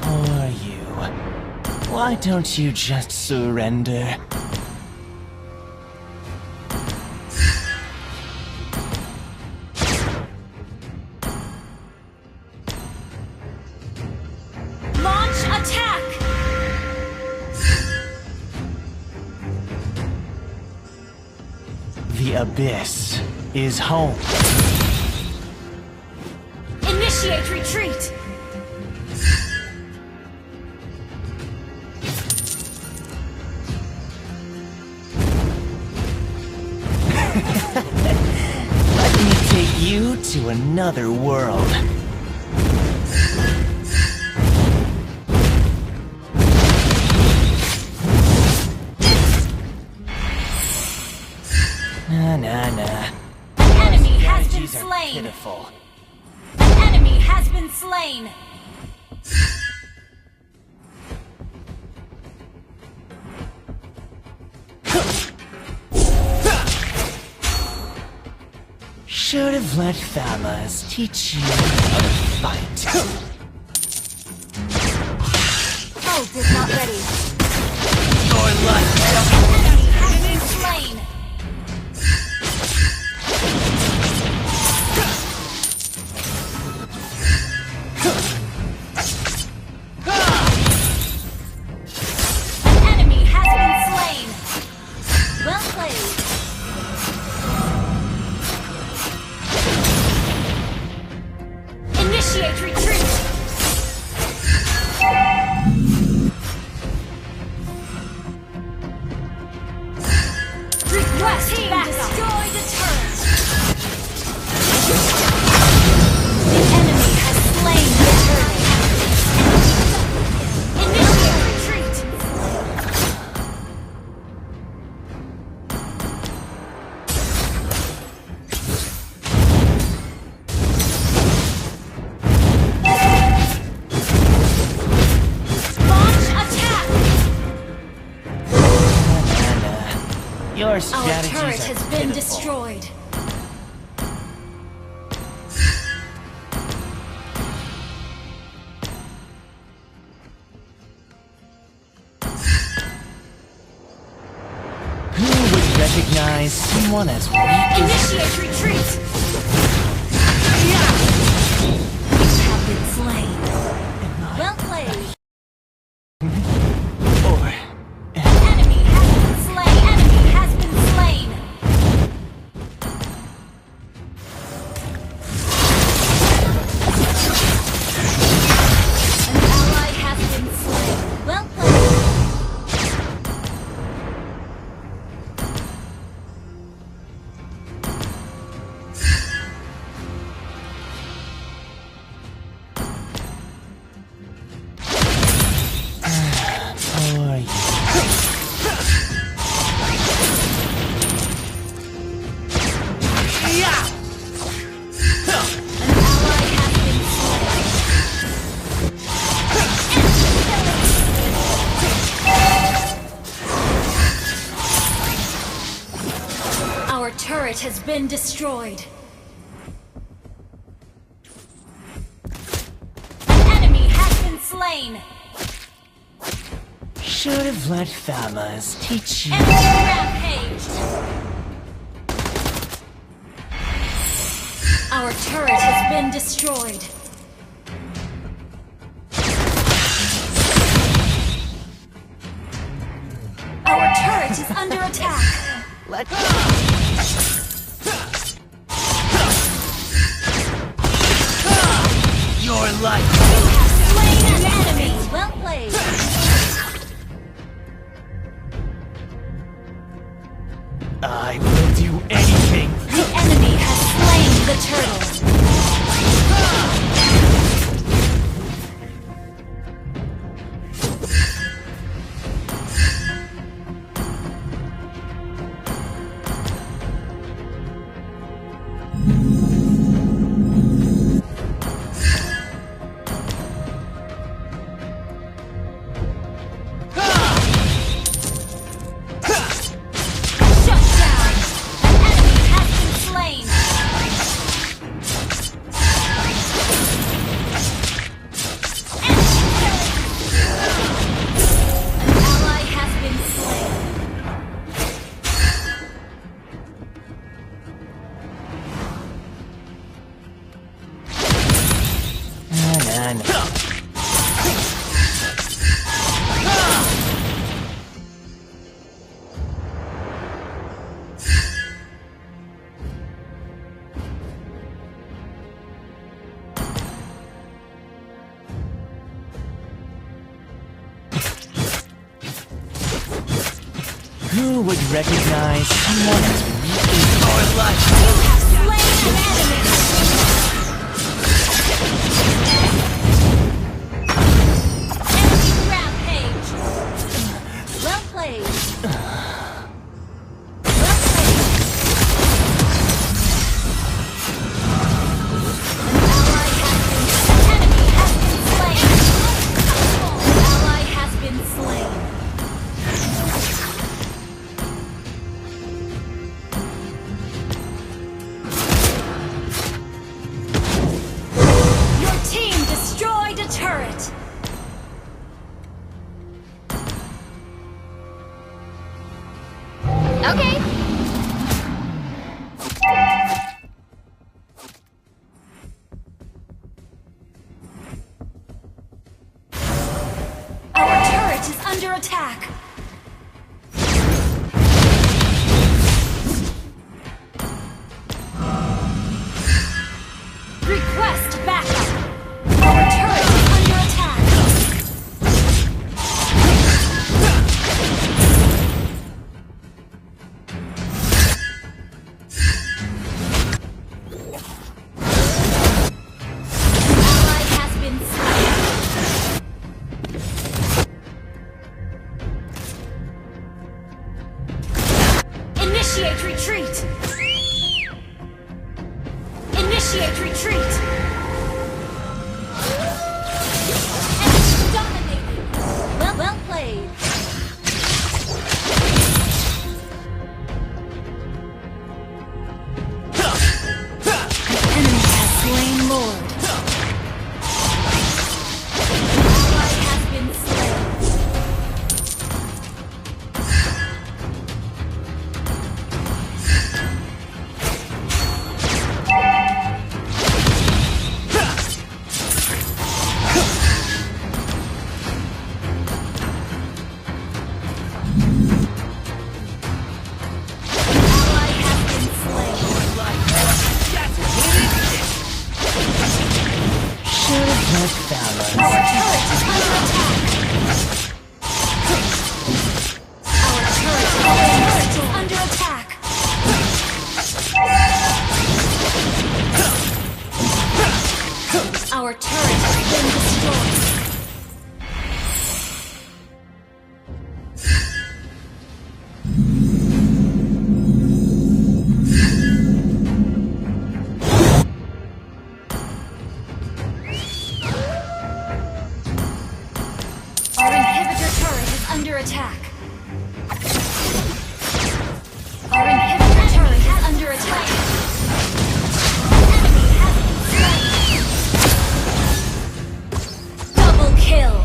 I: Poor you. Why don't you just surrender?
J: Launch attack.
I: The Abyss is home.
J: Initiate retreat.
I: Let me take you to another world. Nah, nah, nah.
J: An enemy has been
I: Strategies are
J: slain.
I: pitiful.
J: An enemy has been slain.
I: Should have let Thamas teach you how to fight.
J: Ult is not ready.
I: Your life.
J: Enemy has been slain. An enemy has been slain.
F: Well played.
J: Initiate retreat. Request backup. Destroy the turret.
F: The enemy has slain the turtle.
J: Initiate retreat.
I: Your
J: Our
I: strategies
J: turret
I: are
J: has been
I: pitiful.
J: destroyed.
I: Who would recognize someone as weak as
J: Initiate retreat! You have been slain. Well played.
I: or
J: Enemy has been slain. Enemy has been slain. An ally has been slain. Well played.
I: or you.
J: An ally has been slain. Our turret has been destroyed. An enemy has been slain.
I: Should have let Famas teach you.
J: Enemy rampage. Our turret has been destroyed. Our turret is under attack.
I: Let your life.
J: You have slain an enemy. Well played.
I: I will do anything.
J: The enemy has slain the turtle. Shut down. An enemy has been slain. An ally has been slain.
I: Nah, nah. Who would recognize someone as weak as your life?
J: You have slain an enemy. Enemy rampage. Well played. Well played. An enemy has been slain. An ally has been slain. Your team destroyed a turret.
C: Okay.
J: Our turret is under attack. Request backup. Our turret is under attack. Ally has been slain.
I: Blood Fellas.
J: Our turret is under attack. Our turret is under attack. Our turret has been destroyed. Our inhibitor turret is under attack. Our inhibitor turret is under attack. Enemy has been slain. Double kill.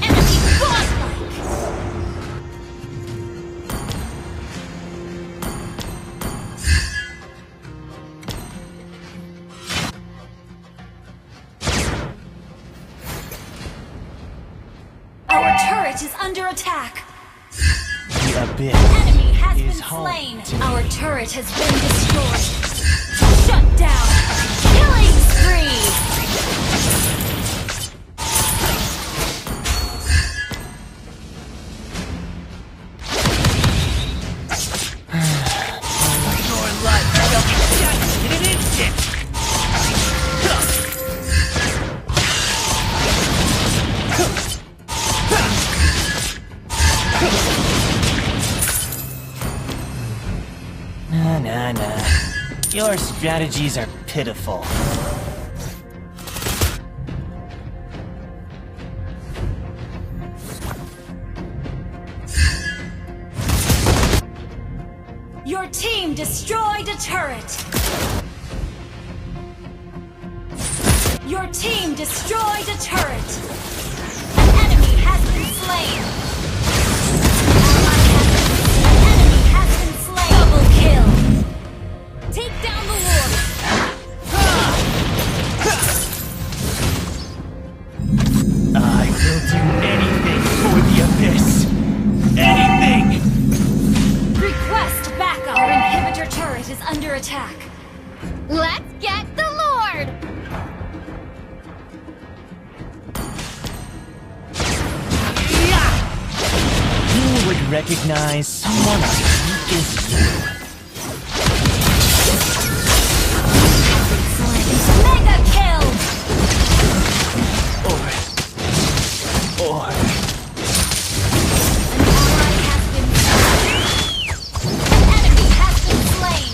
J: Enemy godlike. Our turret is under attack.
I: The abyss
J: Enemy has
I: is
J: been
I: home
J: slain.
I: to me.
J: Our turret has been destroyed. Shut down. Killing spree.
I: Your life shall be dashed in an instant. Nah. Your strategies are pitiful.
J: Your team destroyed a turret. Your team destroyed a turret. An enemy has been slain. Enemy has been slain. Double kill. Take down the lord.
I: I will do anything for the abyss. Anything!
J: Request backup. Our inhibitor turret is under attack.
F: Let's get the Lord!
I: Who would recognize someone as weak as you?
J: Mega kill.
I: Or
J: An ally has been slain. An enemy has been slain.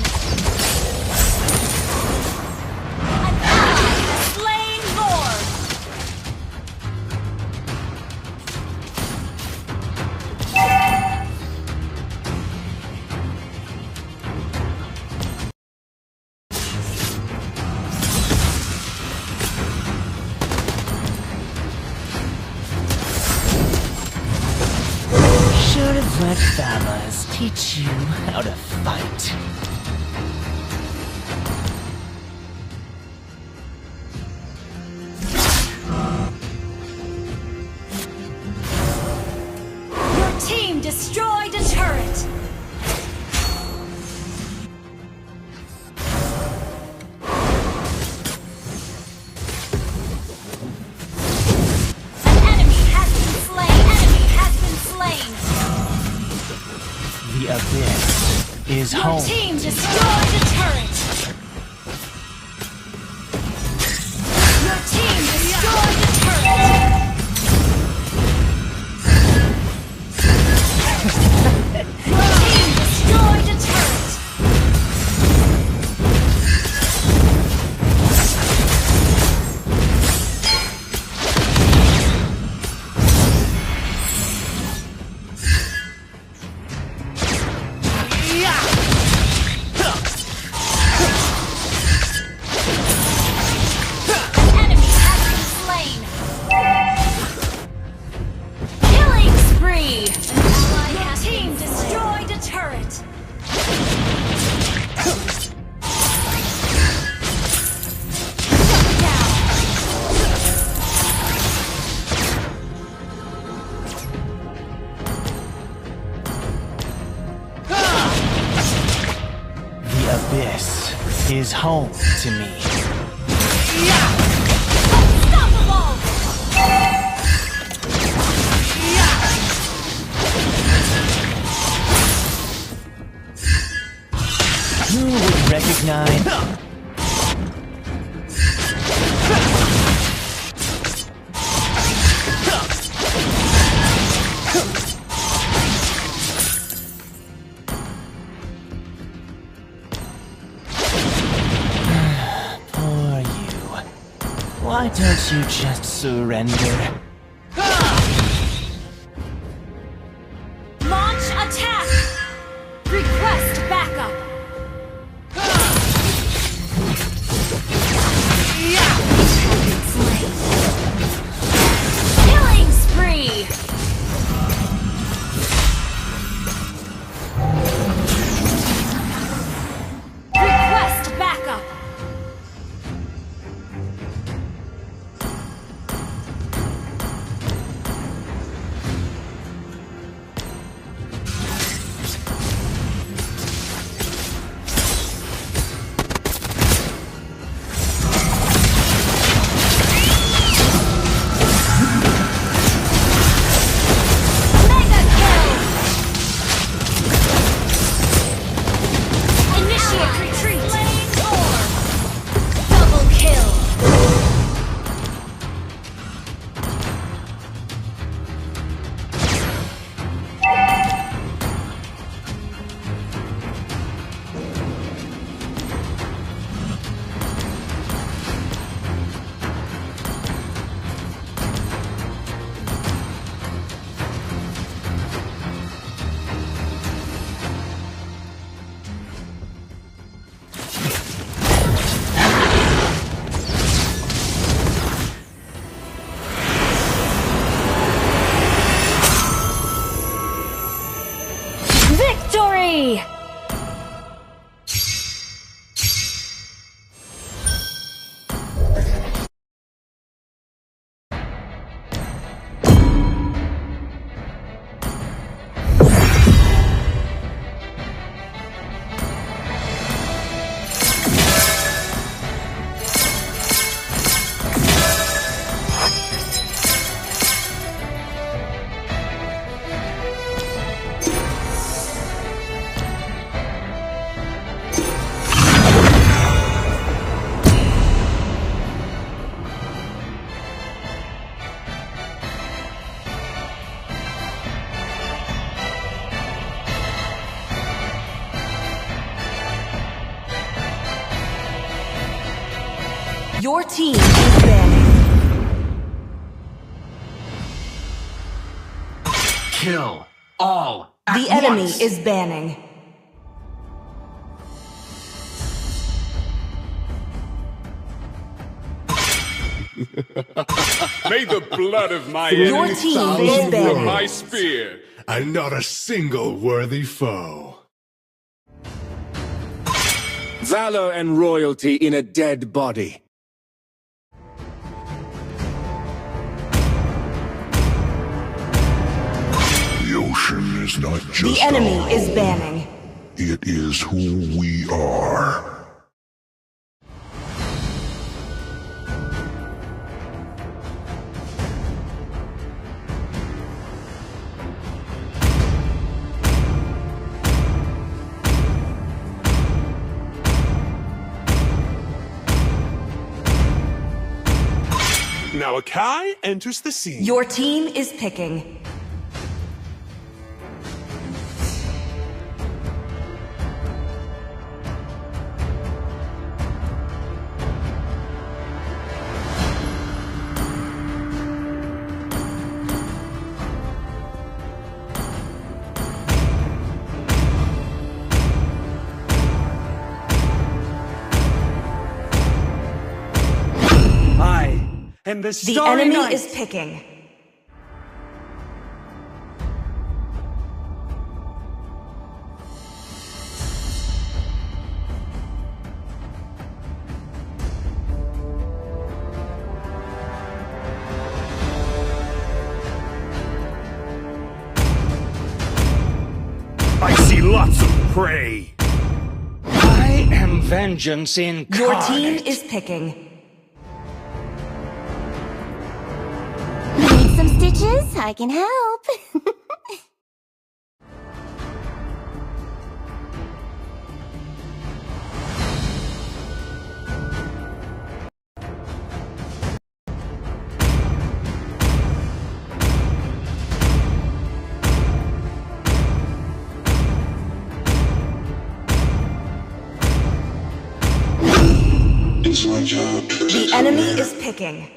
J: An ally has slain Lord.
I: should have let Famas teach you how to fight.
J: Your team destroyed a turret. An enemy has been slain. Enemy has been slain.
I: The abyss is
J: Your
I: home.
J: team destroyed a turret. Your team destroyed a turret. Your team destroyed a turret. Enemy has been slain. Killing spree. Your team destroyed a turret. Shut down.
I: This is home to me.
J: Unstoppable!
I: Who would recognize? Poor you. Why don't you just surrender?
J: Launch attack! Request backup! Killing spree! Request backup! Mega kill! Initiate retreat! Flame orb! Double kill! Victory! Your team is banning.
I: Kill all at
D: The enemy
I: once.
D: is banning.
H: May the blood of my
D: Your
H: enemies
D: team
H: flow
D: is
H: from
D: banning.
H: my spear.
E: And not a single worthy foe.
G: Valor and royalty in a dead body.
E: The ocean is not just
D: The enemy is banning.
E: It is who we are. Now Akai enters the scene.
D: Your team is picking.
K: And the
D: The enemy is picking.
K: I see lots of prey. I am
I: am vengeance incarnate.
D: Your team is picking.
F: Need some stitches? I can help.
D: The enemy is picking.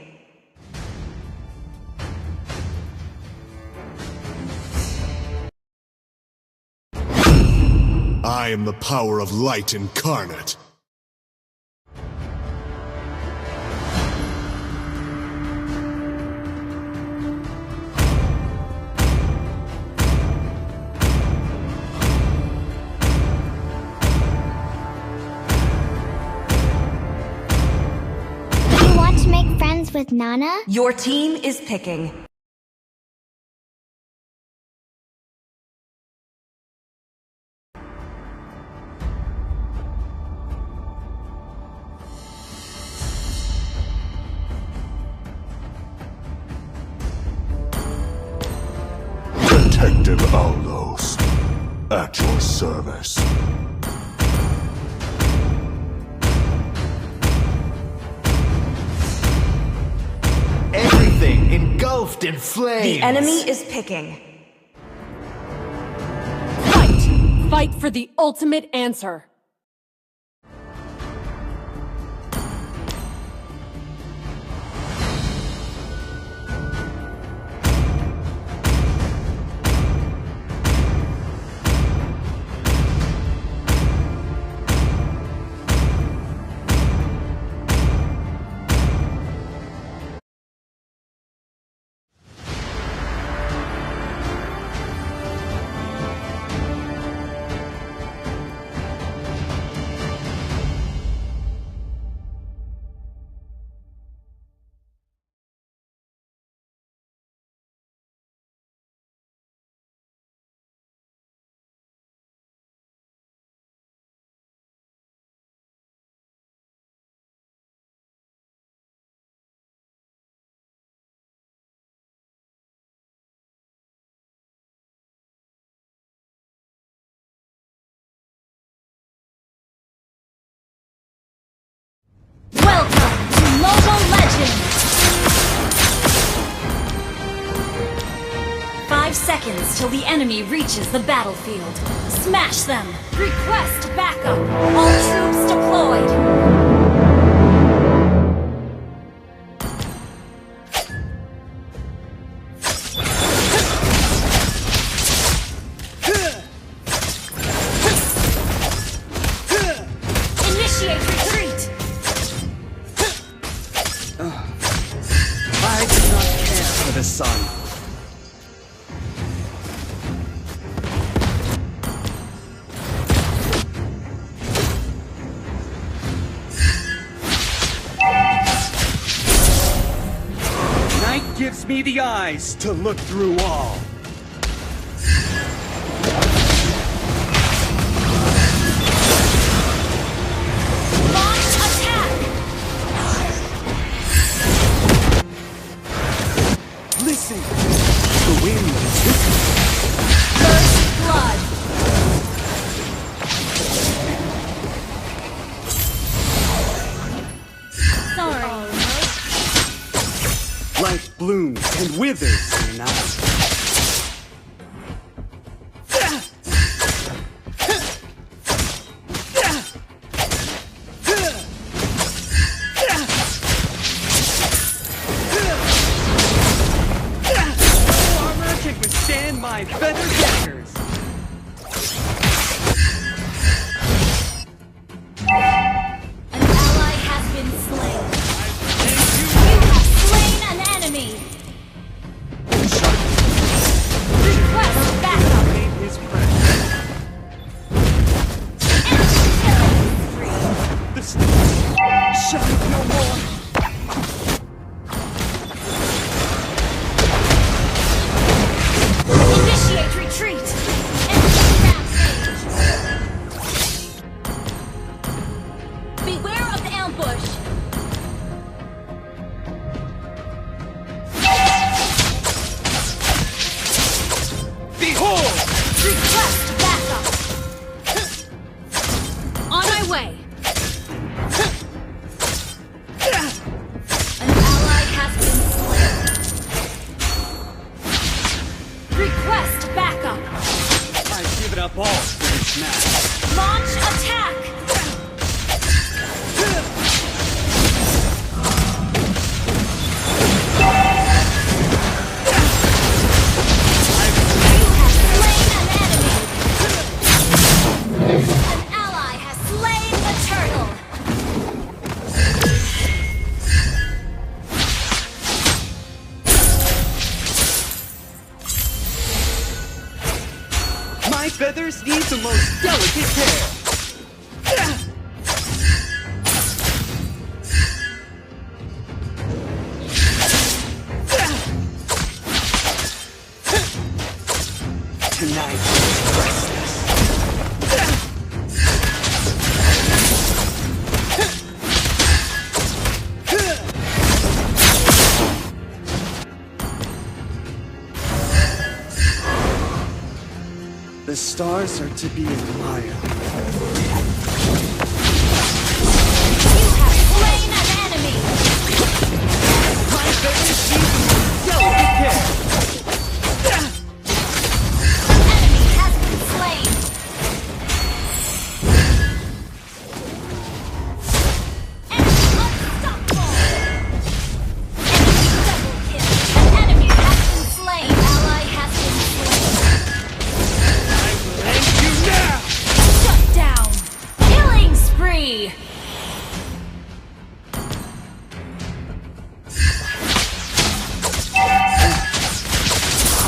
E: I am the power of light incarnate.
F: You want to make friends with Nana?
D: Your team is picking.
E: Detective Aulos, at your service.
I: Everything engulfed in flames.
D: The enemy is picking.
J: Fight! Fight for the ultimate answer. Welcome to Mobile Legends!
D: 5 seconds till the enemy reaches the battlefield. Smash them!
J: Request backup! All troops deployed!
D: Initiate retreat!
I: I do not care for the sun. Night gives me the eyes to look through all.
D: Launch attack!
I: Listen, the wind is whistling.
D: First blood!
J: Sorry.
I: Life blooms and withers in an eye. No armor can withstand my feather daggers.
D: An ally has been slain. You have slain an enemy!
J: Launch attack! You have slain an enemy! An ally has slain the turtle!
I: My feathers need the most delicate care. Tonight is restless. The stars are to be admired.
J: You have slain an enemy!
I: My feathers need the most delicate care.
J: Enemy has been slain! Enemy unstoppable! Enemy double kill! An enemy has been slain! Ally has been slain!
I: Thank you now!
J: Shut down! Killing spree!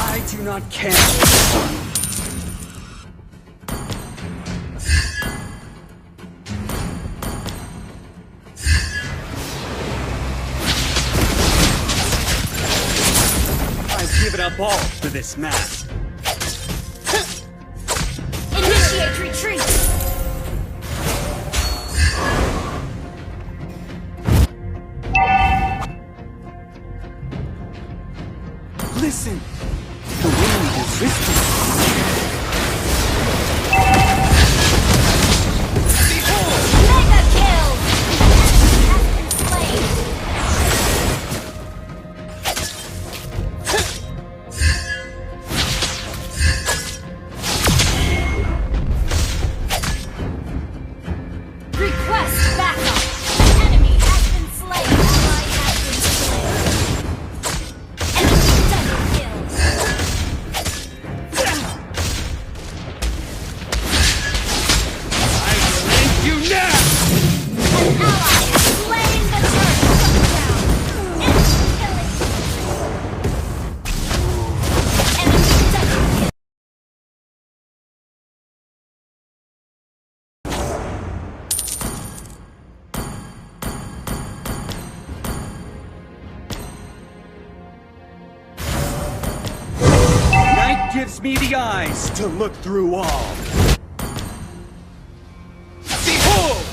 I: I do not care. I've given up all for this match.
J: Initiate retreat!
I: Listen, the wind is whispering.
J: Mega kill! Has been slain! Request backup! Enemy has been slain! Ally has been slain! Enemy double kill!
I: I thank you now!
J: An ally has slain the turtle! Down! Enemy killing! Enemy double kill!
I: Night gives me the eyes to look through all. Behold!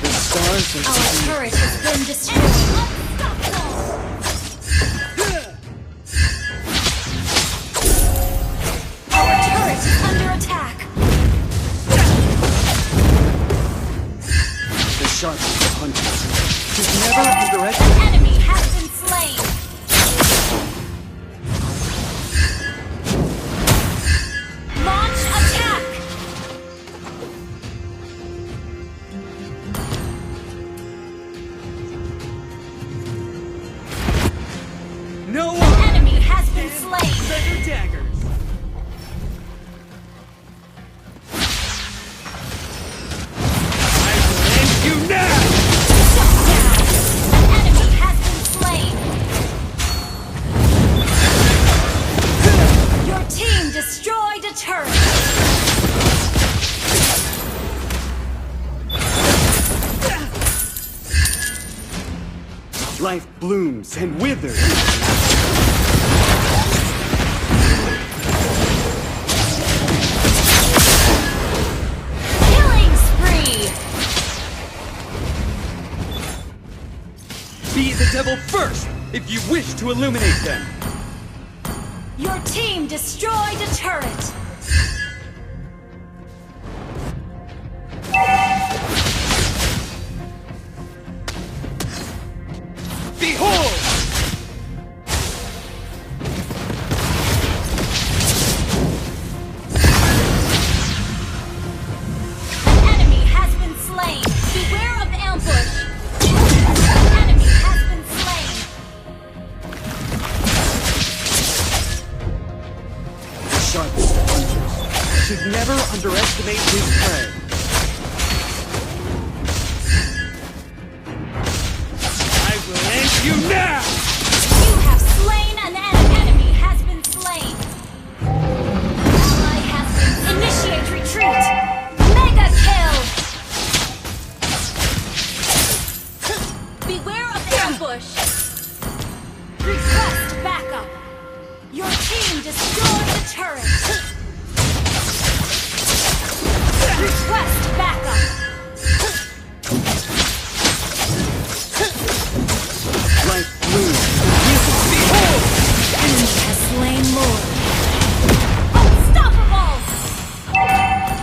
I: The stars are
J: Our turret has been destroyed! Our turret is under attack!
I: the sharpest of hunters. Should never underestimate.
J: Enemy has been slain! Launch attack!
I: No one
J: Enemy has been slain!
I: feather daggers. I thank you now!
J: Shut down! Enemy has been slain! Your team destroyed a turret!
I: Life blooms and withers.
J: Killing spree!
I: Be the devil first if you wish to illuminate them.
J: Your team destroyed a turret!
I: Behold! should never underestimate his prey. I will end you now!
J: You have slain an enemy has been slain. Ally has been initiate retreat. Mega kill. Beware of ambush. Request backup. Your team destroyed the turret. Request backup.
I: Like blue. Behold!
J: Enemy has slain more. Unstoppable!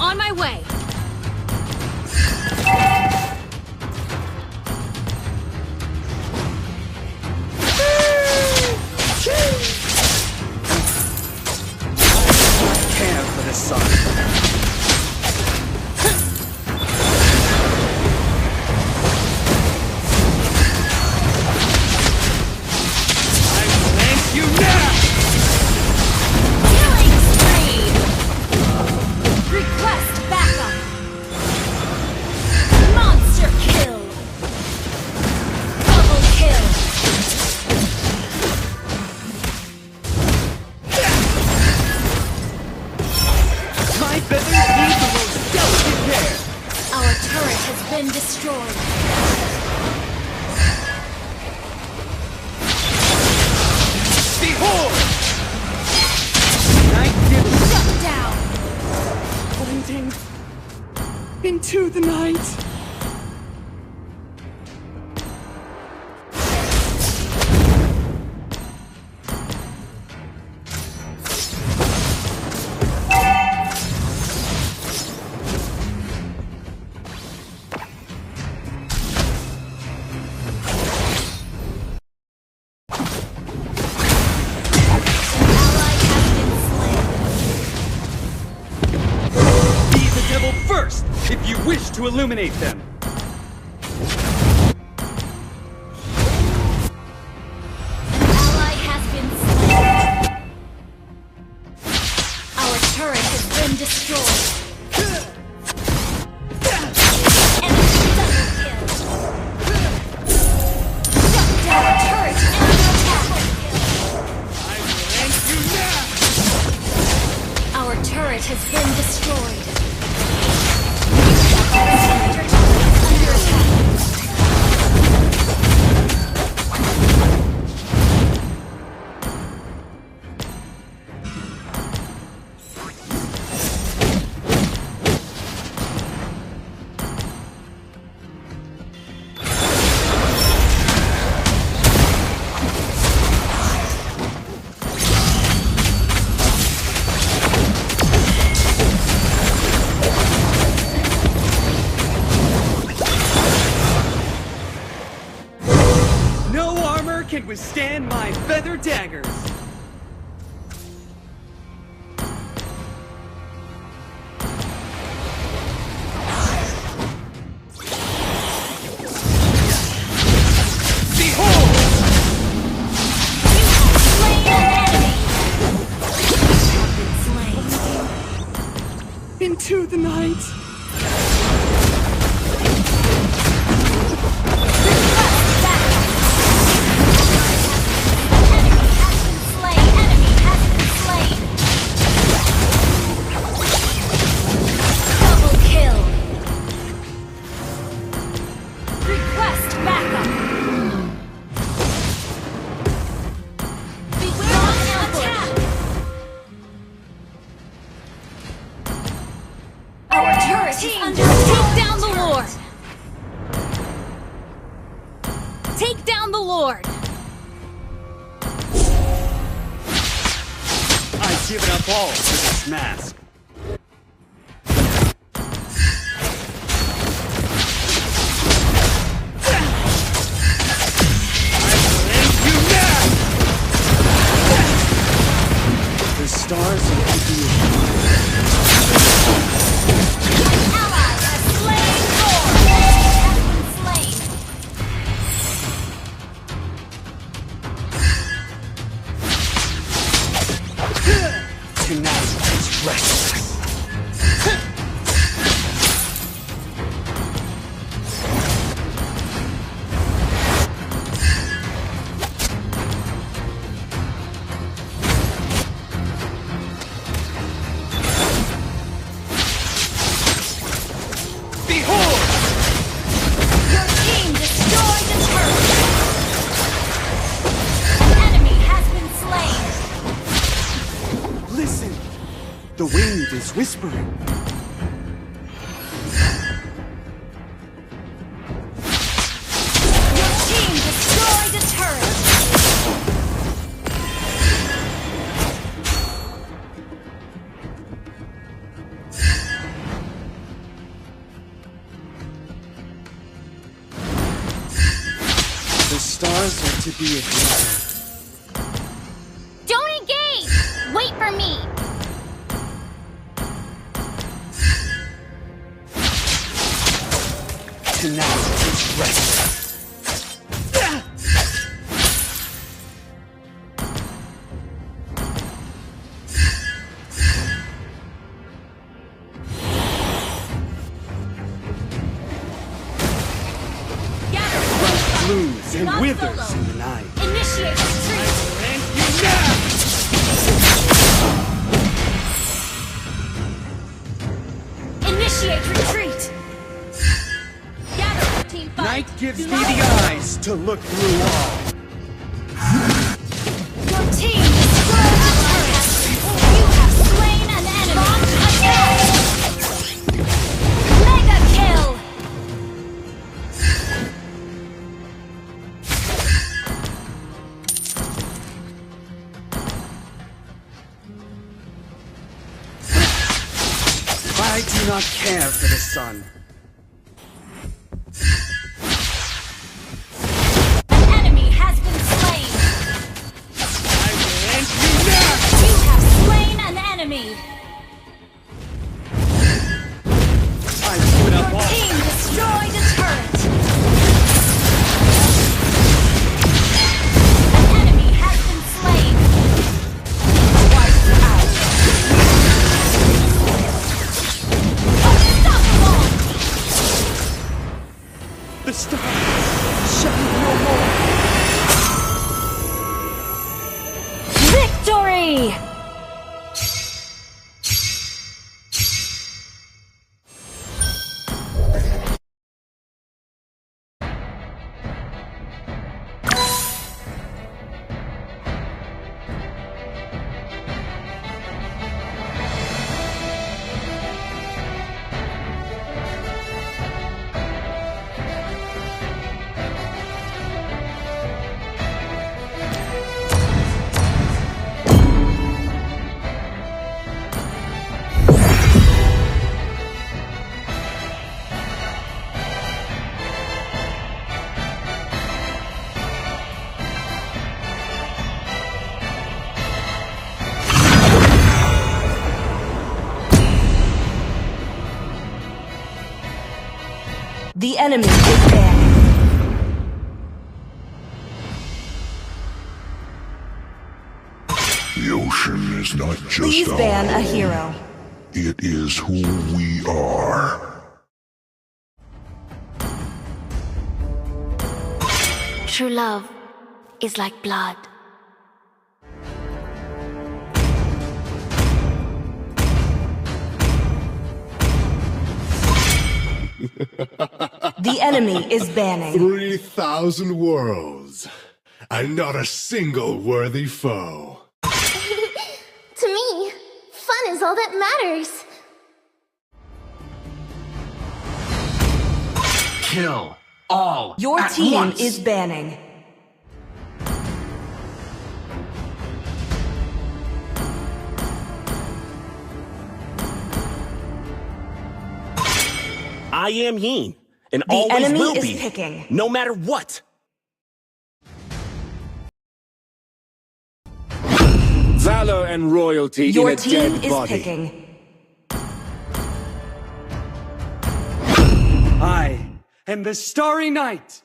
J: On my way.
I: Care for the sun. I will end you now!
J: Killing spree! Request backup! Monster kill! Double kill!
I: My feathers need the most delicate care.
J: Our turret has been destroyed.
I: Behold! Night gives
J: Shut down!
I: pointing into the night.
J: Ally has been slain.
I: Be the devil first if you wish to illuminate them.
J: Ally has been slain. Our turret has been destroyed. Enemy double kill. Shut down. Our turret is under attack.
I: I will end you now!
J: Our turret has been destroyed. Your turret is under attack.
I: No armor can withstand my feather daggers. Behold!
J: Slain an enemy. Have been slain.
I: Into the night.
J: Enemy has been slain. Double kill. Request backup. Beware of attack. Our turret is under attack. Take down the Lord. Take down the Lord.
I: I've given up all for this mask. I will end you now! The stars will keep you.
J: Ally has slain Thor. Has been slain.
I: Tonight is rest. is whispering.
J: Your team destroyed a turret.
I: The stars are to be ignored.
J: Don't engage! Wait for me!
I: Tonight is rest. Blooms and
J: Not
I: withers
J: solo.
I: in the night.
J: Initiate retreat!
I: And you now!
J: Initiate retreat! Gather, team fight!
I: Night gives
J: Do
I: me
J: not
I: the
J: fail.
I: eyes to look through all.
J: Your team destroyed a turret! You have slain an enemy! Attack! Mega kill!
I: I do not care for the sun.
J: An enemy has been slain!
I: I will end you now!
J: You have slain an enemy!
I: I've given up
J: Your
I: all.
J: team destroyed a turret! An enemy has been slain! Wiped out! Unstoppable!
I: The stars shine no more.
J: Victory!
K: The enemy is banned.
E: The ocean is not just
K: Please ban a hero.
E: It is who we are.
F: True love is like blood.
K: The enemy is banning.
E: 3,000 worlds, and not a single worthy foe.
F: To me, fun is all that matters.
I: Kill all
K: Your
I: at
K: team
I: once.
K: is banning.
L: I am Yin, and
K: The
L: always
K: enemy
L: will
K: is
L: be,
K: picking.
L: no matter what.
G: Valor and royalty
K: Your
G: in a
K: team
G: dead
K: is
G: body.
K: picking.
I: I am the Starry Night.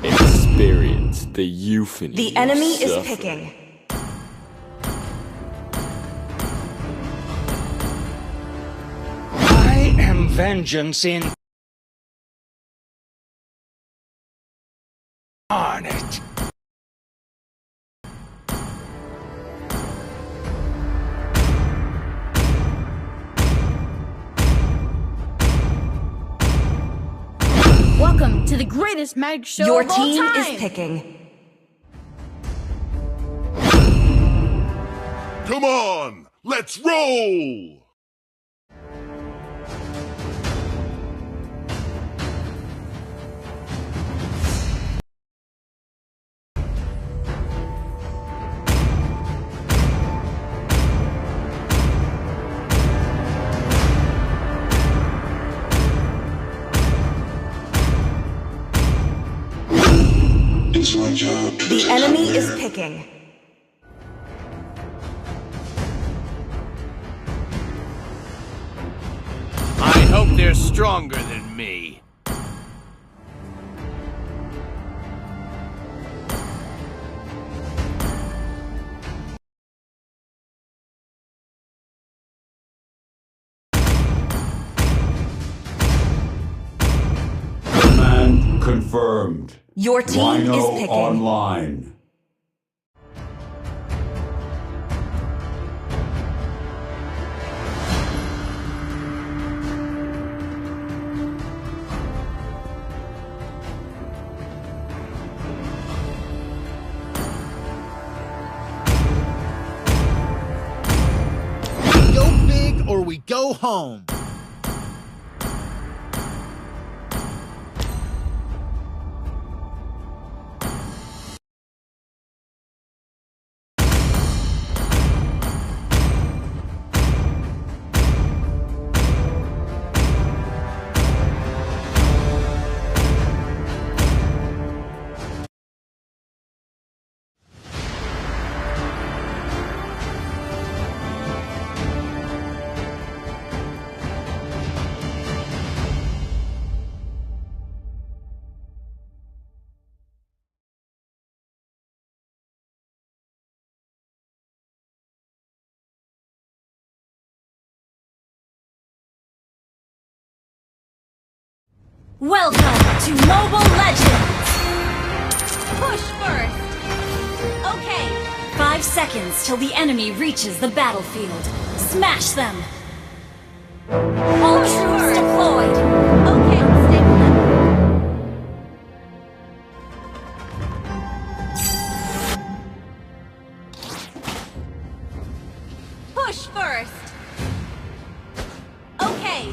M: Experience the euphony.
K: The enemy
M: of
K: is
M: suffering.
K: picking.
I: I am vengeance in on it.
N: Welcome to the greatest magic show
K: Your
N: of all
K: team
N: time.
K: is picking.
E: Come on! Let's roll!
K: It's my job. The enemy is picking.
I: I hope they're stronger than me.
O: Command confirmed.
K: Your team
O: Rhino
K: is picking.
O: online.
P: We go big or we go home.
D: Welcome to Mobile Legends! Push first! Okay. 5 seconds till the enemy reaches the battlefield. Smash them! All troops deployed! Okay, stay with them. Push first! Okay.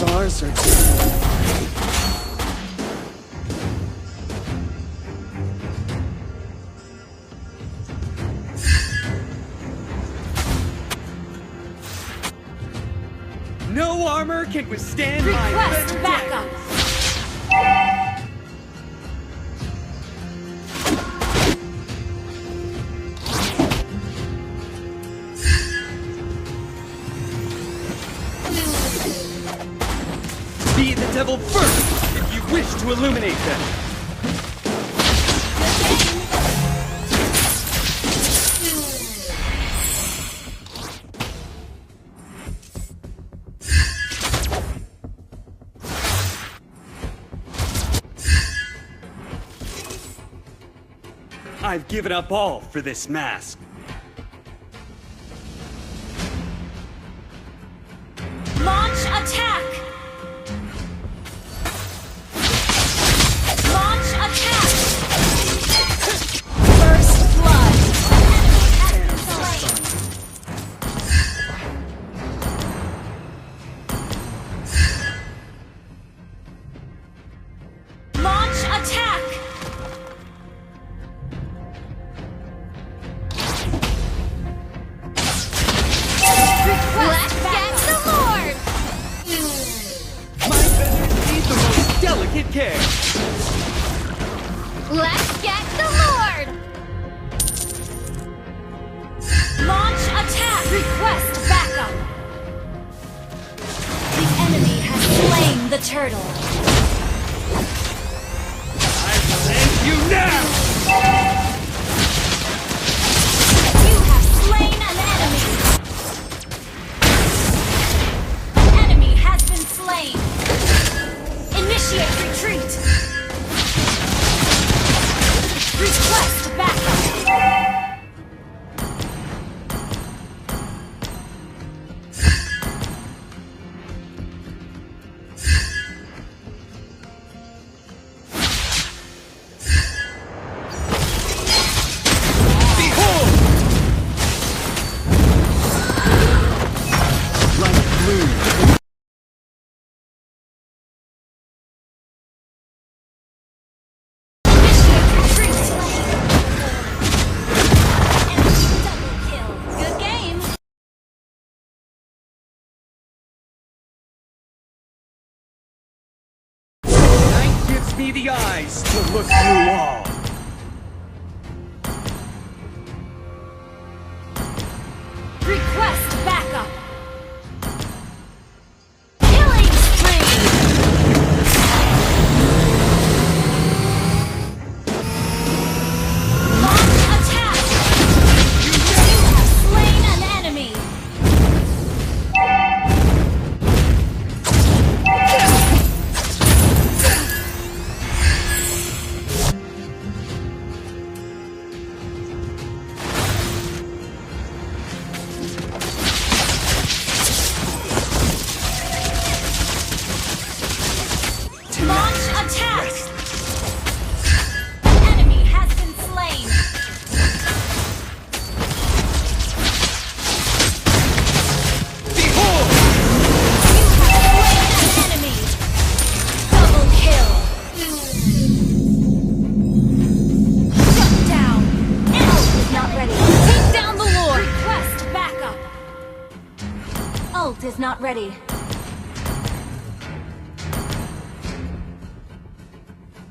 A: Stars are
Q: No armor can withstand my
D: Request backup!
Q: Be the devil first if you wish to illuminate them. I've given up all for this mask.
D: Launch attack! Launch attack! First blood! Launch attack! Let's get the Lord!
Q: My feathers need the most delicate care.
D: Let's get the Lord! Launch attack! Request backup! The enemy has slain the turtle.
Q: I will end you now!
D: You have slain an enemy! An enemy has been slain! Initiate retreat! Request backup!
Q: me the eyes to look through all.
J: Request backup. Killing spree. Launch attack. You have slain an enemy. Launch attack! An enemy has been slain.
Q: Behold!
J: You have slain an enemy. Double kill. Shut down. Ult is not ready. Take down the Lord. Request backup. Ult is not ready.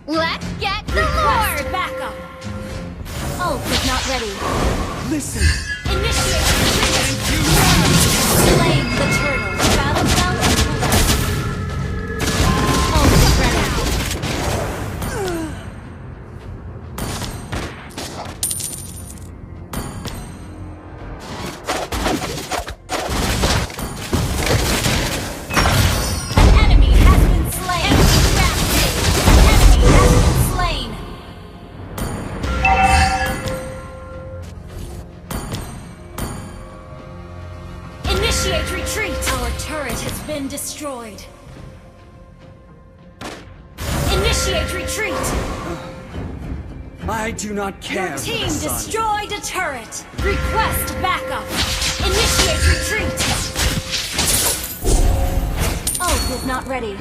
C: Let's get the
J: Request
C: Lord!
J: backup. Ult is not ready.
Q: Listen.
J: Initiate retreat. Slaying the turtle. Battle spell and cooldown. Ult is ready. An enemy has been slain. Rampage. An enemy has been slain. Initiate retreat! Our turret has been destroyed. Initiate retreat!
Q: I do not care.
J: Your
Q: for
J: team
Q: the sun.
J: destroyed a turret. Request backup. Initiate retreat. Ult is not ready.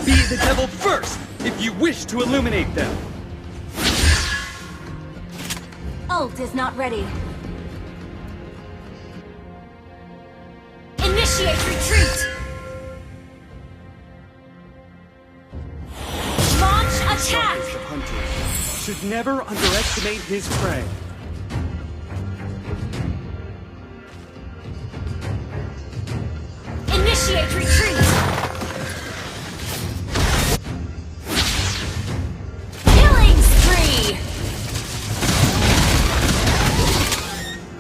Q: Be the devil first if you wish to illuminate them.
J: Ult is not ready. Initiate retreat! Launch attack!
Q: Sharpest of hunters should never underestimate his prey.
J: Initiate retreat! Killing spree!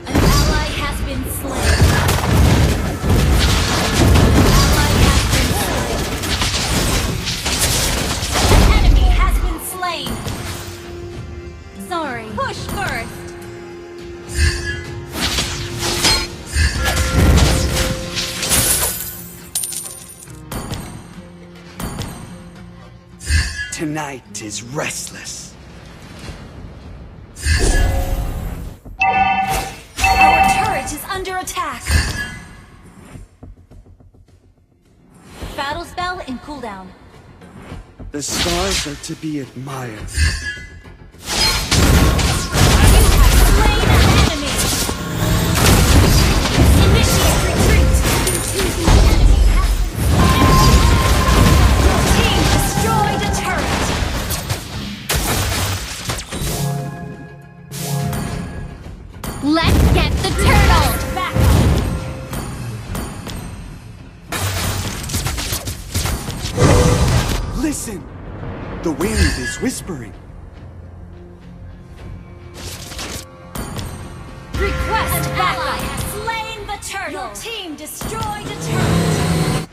J: An ally has been slain. An ally has been slain. An enemy has been slain. Sorry. Push first.
Q: Tonight is restless.
J: Our turret is under attack. Battle spell in cooldown.
Q: The stars are to be admired.
J: Slain an enemy. Initiate retreat. Your team destroyed a turret.
C: Let's get the turtle!
J: Back
Q: Listen! The wind is whispering.
J: Request backup. Has slain the turtle. Your team destroyed a turret.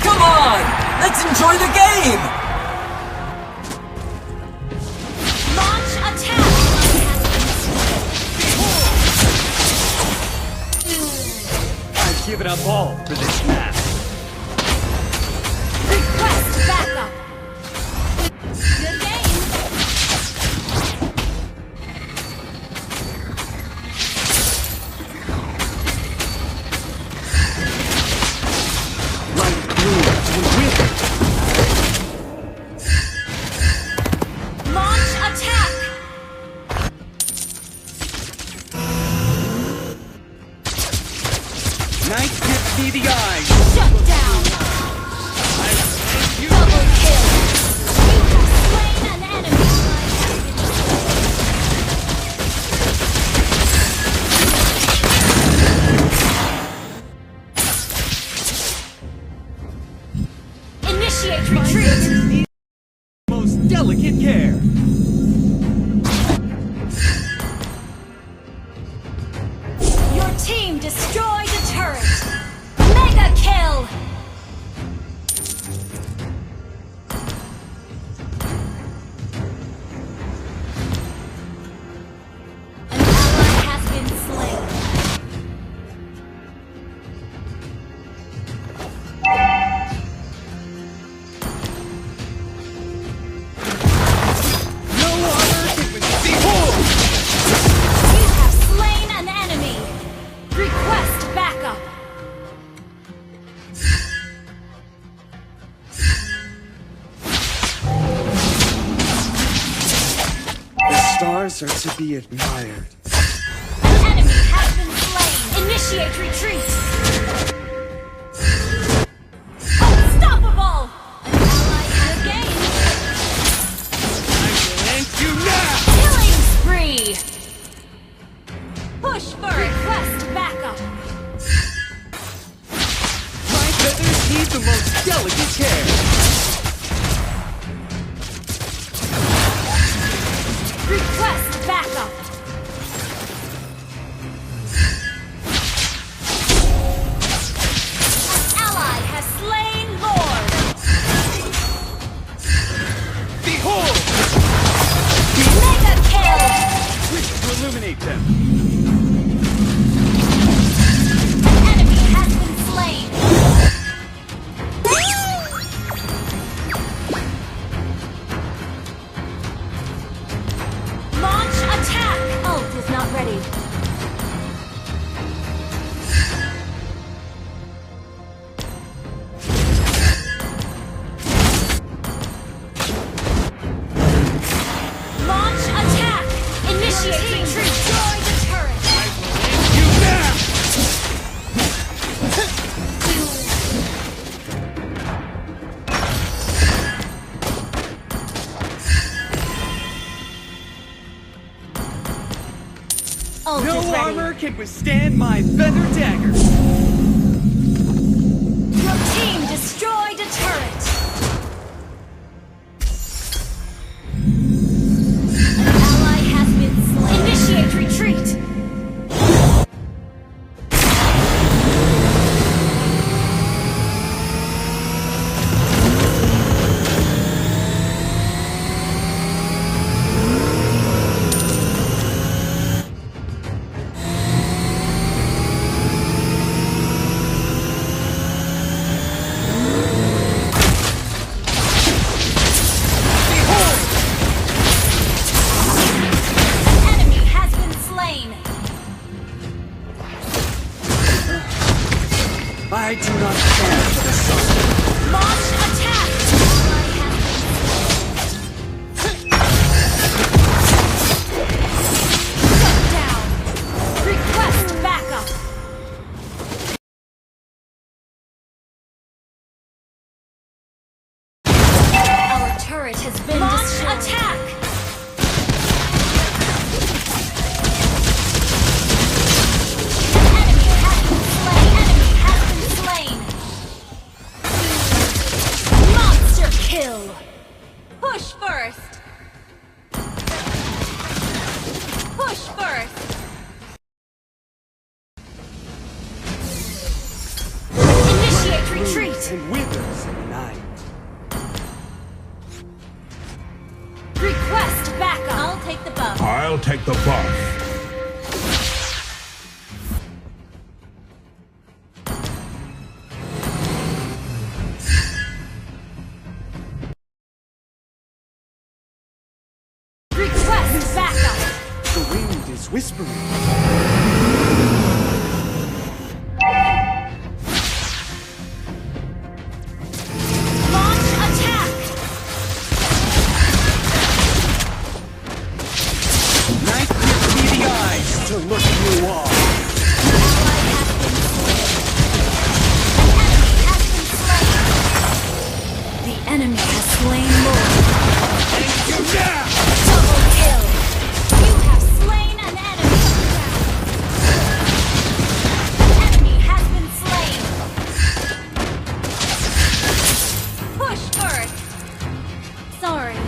I: Come on! Let's enjoy the game!
J: Launch attack.
Q: I've given up all for this match.
J: Request backup. Good game.
Q: Light blooms and withers.
J: Launch attack.
Q: Night gives me the eyes.
J: Shut down.
Q: Stars are to be admired.
J: Enemy has been slain. Initiate retreat. Unstoppable. An ally has gained.
Q: I will end you now!
J: Killing spree. Push for request backup.
Q: My feathers need the most delicate care.
J: Request backup. An ally has slain Lord.
Q: Behold!
J: Mega kill.
Q: Wish to illuminate them.
J: An enemy has been slain. Launch attack. Ult is not ready. Launch attack. Initiate retreat. Destroy the turret.
Q: You now!
J: Ult is
Q: No
J: ready.
Q: armor can withstand my feather dagger.
J: Your team destroyed a turret. An ally has been slain. Initiate retreat. An enemy has been slain.
Q: I do not care for the sun.
J: Launch attack. Ally has been shut down. Request backup. Our turret has been destroyed. Attack. An enemy has been slain. Enemy has been slain. Monster kill. Push first. Push first. Initiate retreat.
Q: And withers at night.
J: Request backup. I'll take the buff.
E: I'll take the buff.
J: Request backup.
Q: The wind is whispering.
J: Launch attack.
Q: Night gives me the eyes to look you all.
J: The enemy has slain Lord.
Q: And you now!
J: Double kill. You have slain an enemy. An enemy has been slain. Push first. Sorry.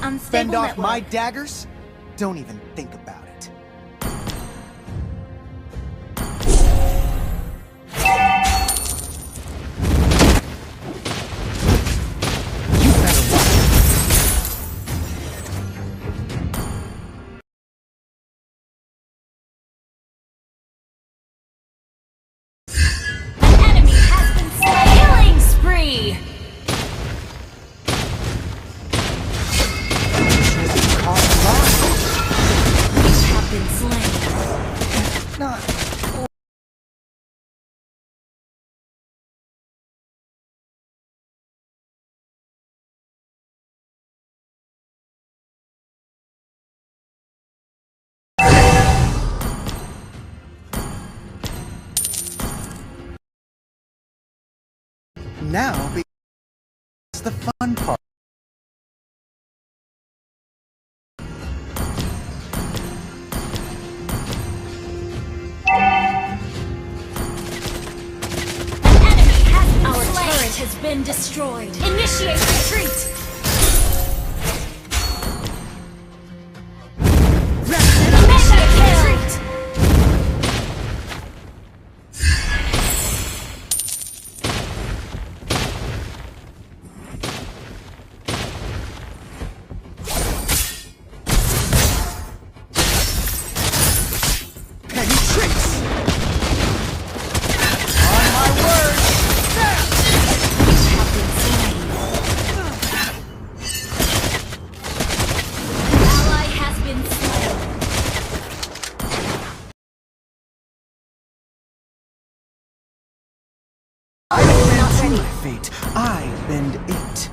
D: unstable
Q: Fend off
D: network.
Q: my daggers? Don't even think about it. You better watch it.
D: An enemy has been slain. Killing spree. You have been slain.
Q: Not. Now it's the fun part.
D: Our turret has been destroyed. Initiate retreat. Initiate retreat.
Q: Penny tricks. On my word.
D: Ally has been slain.
Q: I don't bend to my fate. I bend it.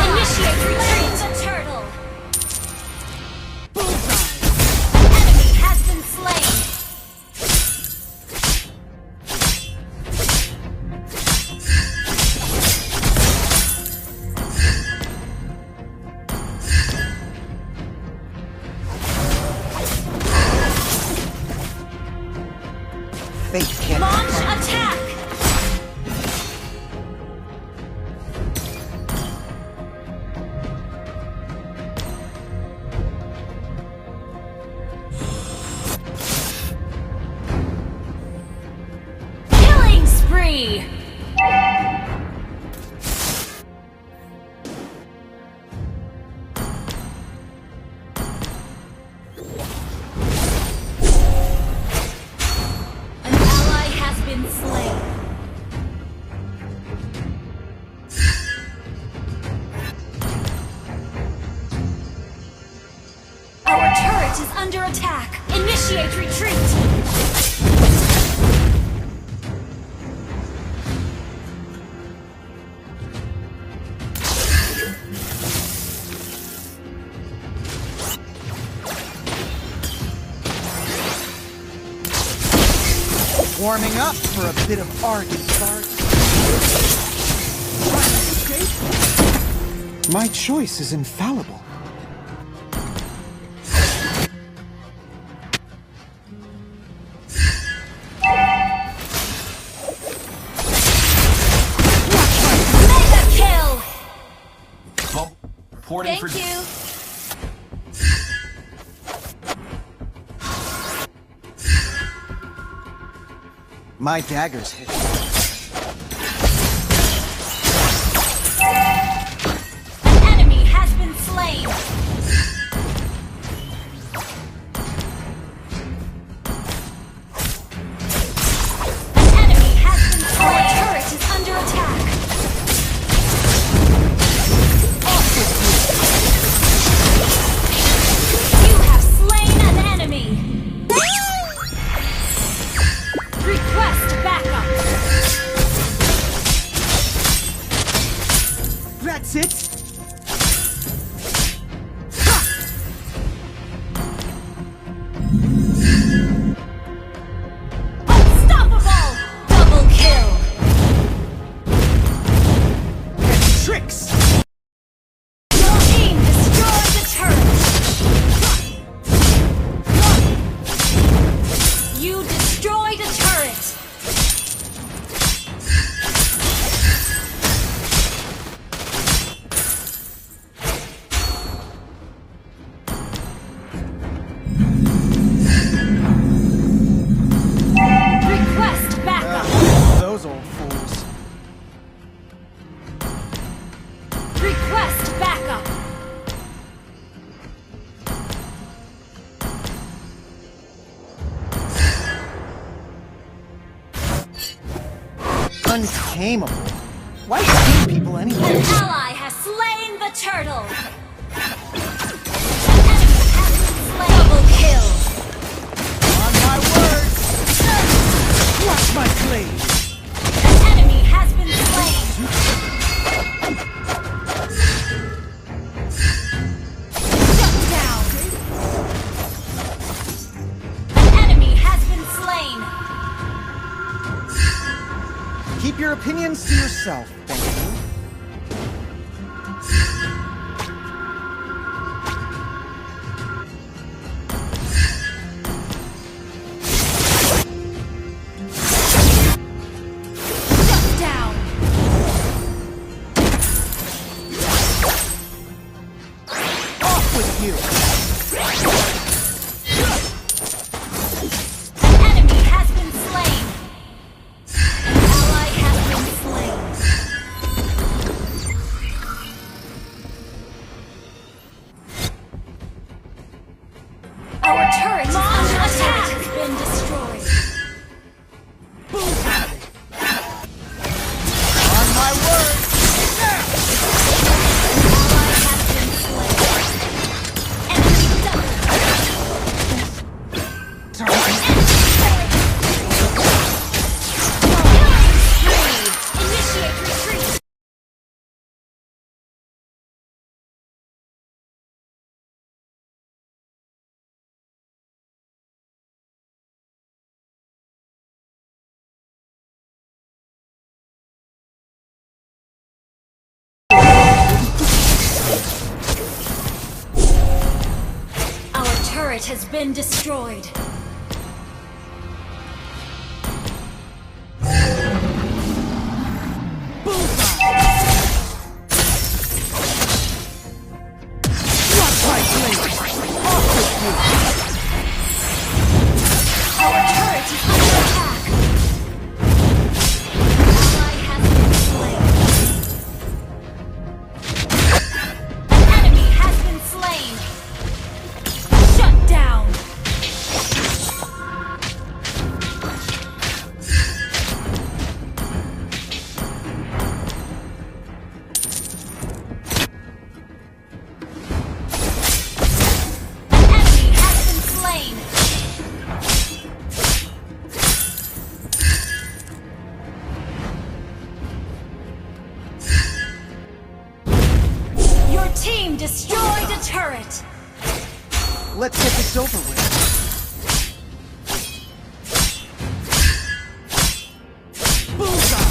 D: Initiate retreat. The turtle. Enemy has been slain.
Q: Fate can't.
D: Launch attack. Killing spree. An ally has been slain. Our turret is under attack. Initiate retreat.
Q: Warming up for a bit of ardent fart. My choice is infallible.
D: Mega kill.
I: Reporting for
D: Thank you.
Q: My daggers hit.
D: An enemy has been slain. An enemy has been slain. Our turret is under attack. You have slain an enemy. Request backup.
Q: untamable. Why kill people anyway?
J: An ally has slain the turtle. Double kill.
Q: On my word! Watch my blade!
J: An enemy has been slain. Shut down. An enemy has been slain.
Q: Keep your opinions to yourself, thank you.
J: Shut down.
Q: Off with you!
J: An enemy has been slain. An ally has been slain. Our turret is under attack. Has been destroyed.
Q: On my word!
J: Ally has been slain. Enemy double. Killing spree. Initiate retreat. Our turret has been destroyed.
Q: Watch my blade! Off with you!
J: Our turret is under attack. Ally has been slain. An enemy has been slain. Shut down. An enemy has been slain. Your team destroyed a turret.
Q: Let's get this over with. Bullseye!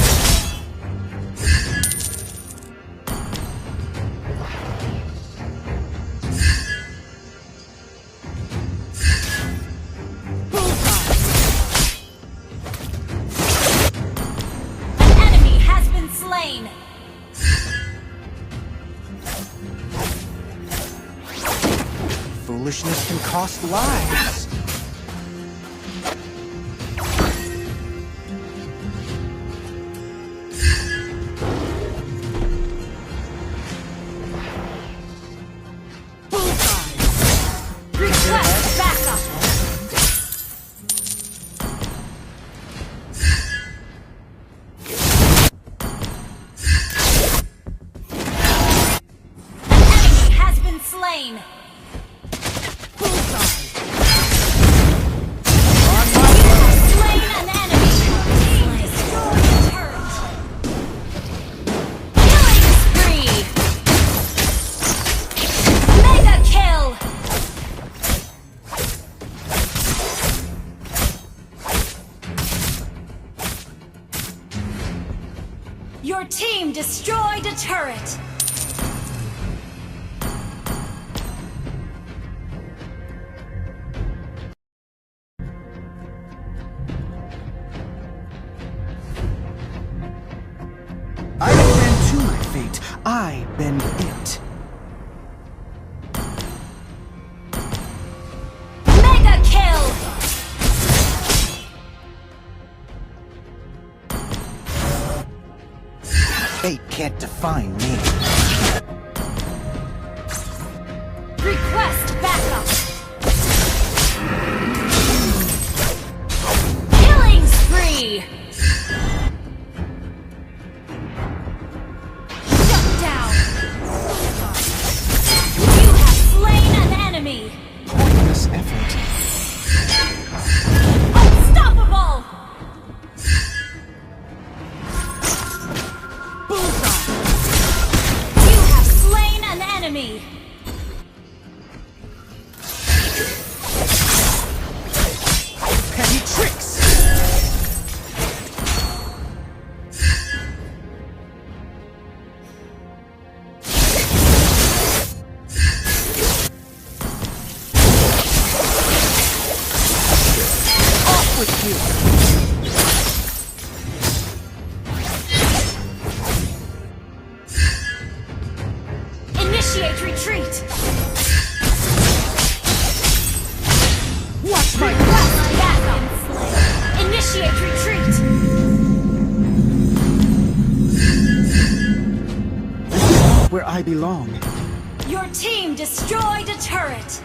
J: An enemy has been slain.
Q: Foolishness can cost lives.
J: Request backup. An enemy has been slain. Slain an enemy. Team destroyed a turret. Killing spree. Mega kill. Your team destroyed a turret.
Q: I didn't bend to my fate. I bend it.
J: Mega kill.
Q: Fate can't define me.
J: Request backup. Killing spree.
Q: I belong.
D: Your team destroyed a turret.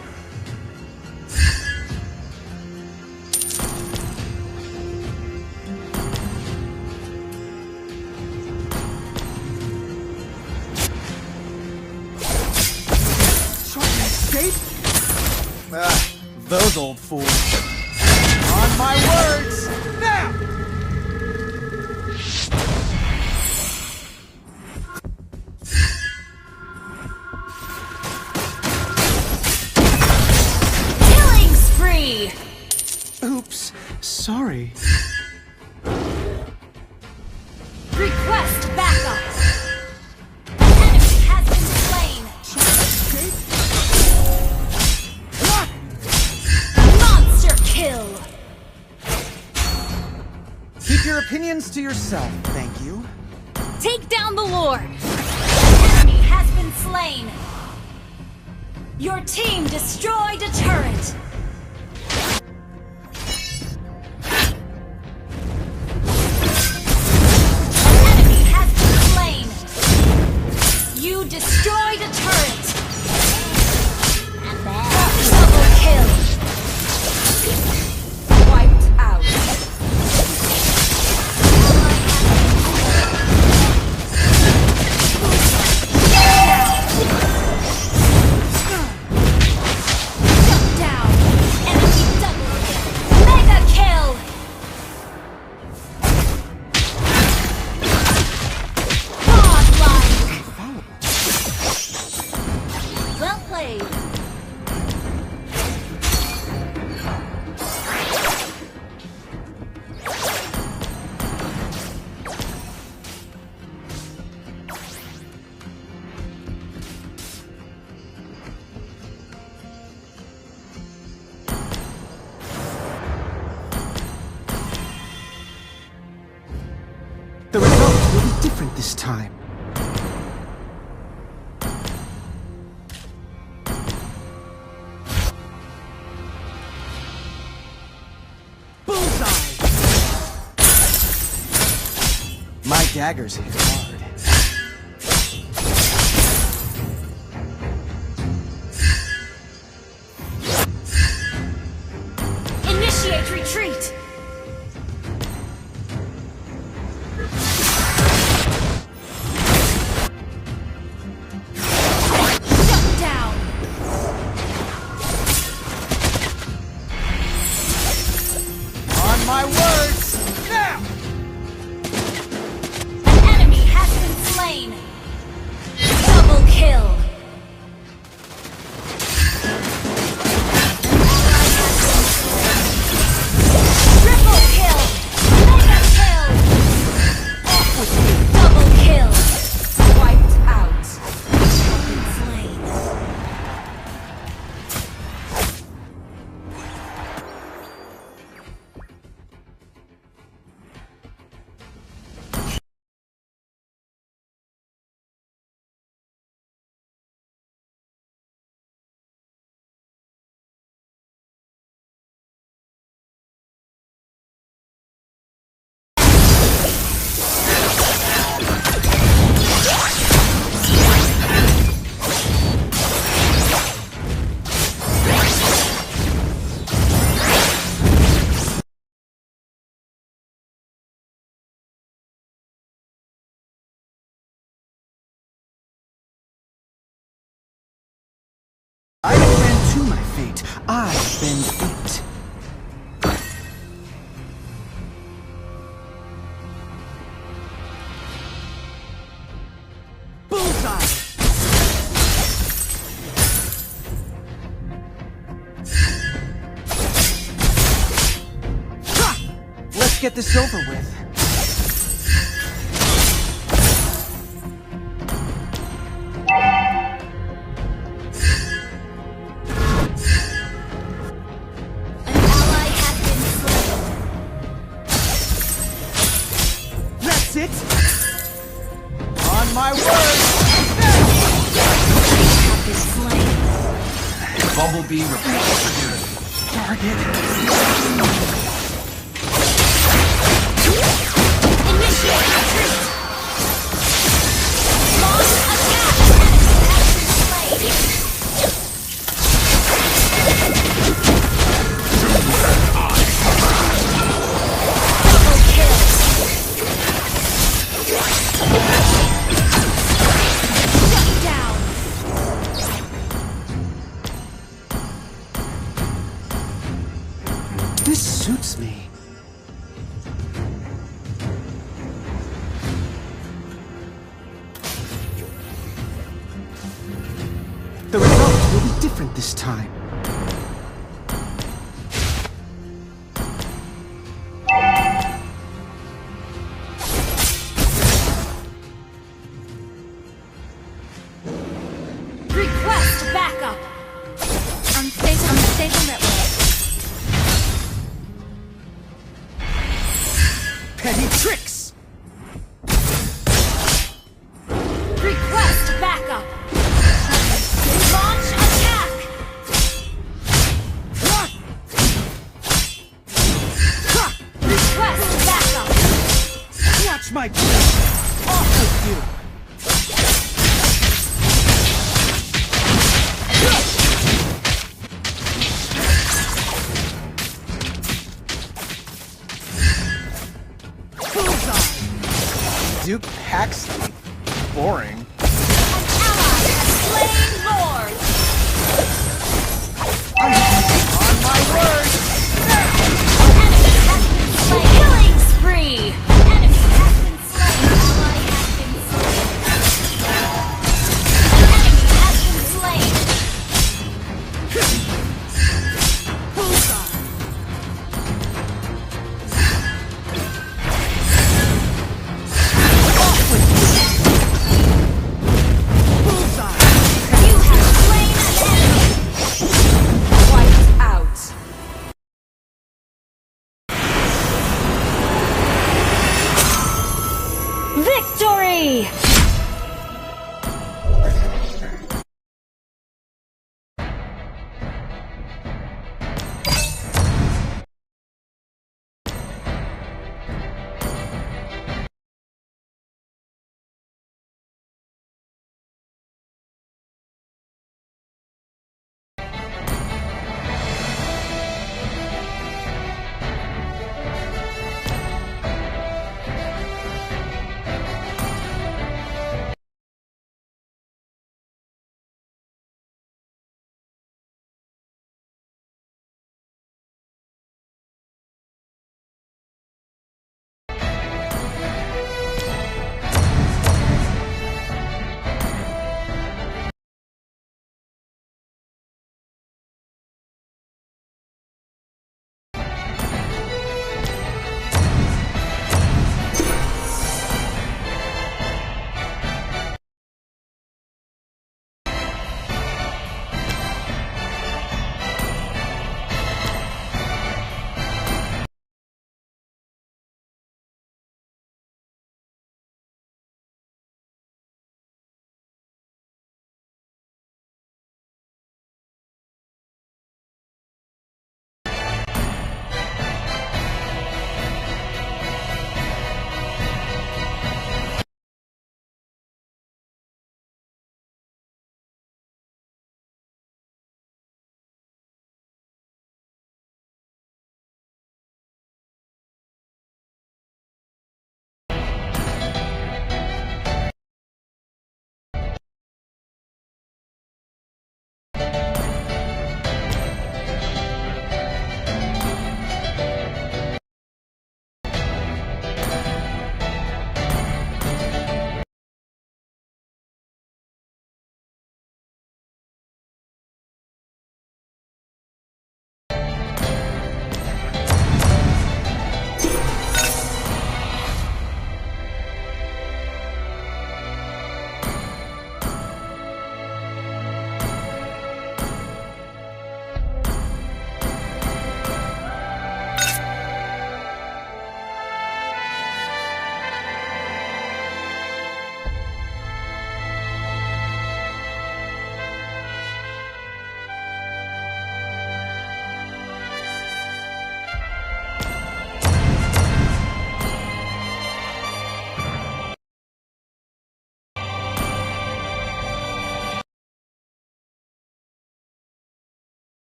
Q: Those old fools. On my words, now!
D: Killing spree!
Q: Oops, sorry.
D: Request backup! An enemy has been slain! Monster kill!
Q: Keep your opinions to yourself, thank you.
D: Take down the Lord! An enemy has been slain! Your team destroyed a turret! An enemy has been slain! You destroyed a turret! Double kill! Wiped out! Shut down! Enemy double kill! Mega kill! Godlike! Well played!
Q: The result will be different this time. Bullseye! My daggers hit hard.
D: Initiate retreat! Shut down!
Q: On my words, now!
D: An enemy has been slain! Double kill! Triple kill! Mega kill! Off with you! Double kill! Wiped out! Have been slain!
Q: I have been to my fate. I've been it. Bullseye! Ha! Let's get this over with.
D: An ally has been slain!
Q: That's it! On my word!
D: Have been slain!
I: Bumblebee reports.
Q: Target.
D: Initiate retreat! Launch attack!
P: this time.
J: Request backup.
N: I'm staging that way.
P: Petty tricks!
J: Request backup. Launch attack. Request backup.
P: Watch my blade! Off with you! Duke Paxley. Boring.
J: Slain Lord.
P: On my word!
J: Killing spree. Enemy has been slain. Ally has been slain. Enemy has been slain. You have slain an enemy. Wiped out.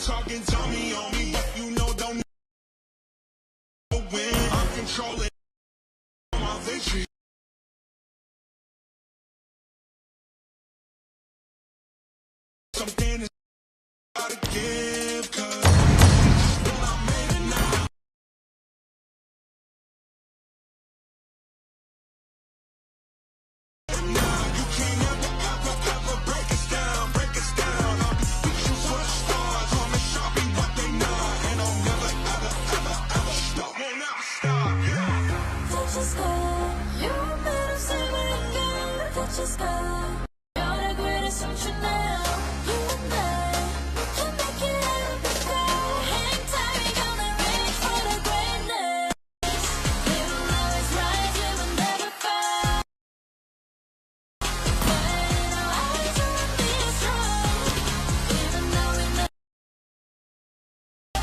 R: talking Tommy on me, but you know don't win. I'm controlling my victory. Something is gotta give, cause I made it now. Now you can't ever break us down, break us down. We shoot for the stars, on the shop be what they not, and I'll never ever stop. Won't never stop. Yeah.
J: Touch the sky, you're a better singer again. Touch the sky, you're the greatest option now. You and I can make it out of the sky. Hang tight, we gonna reach for the greatness. We will always rise, we will never fall. Fighting our eyes on being strong. Even though we know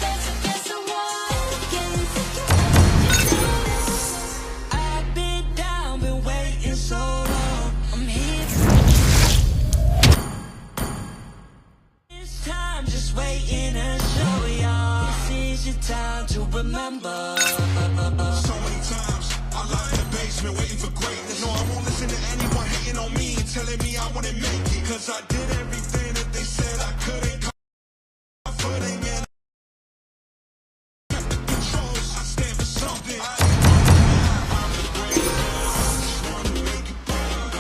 J: that's against the wall. Can you take it out?
P: I've been down, been waiting so long. I'm here. This time, just waiting to show y'all. This is your time to remember.
R: So many times I lie in the basement waiting for greatness. No, I won't listen to anyone hating on me and telling me I wouldn't make it. Cause I did everything that they said I couldn't. My footing and I kept the controls. I stand for something. I'm the greatest. Just wanna make it proud.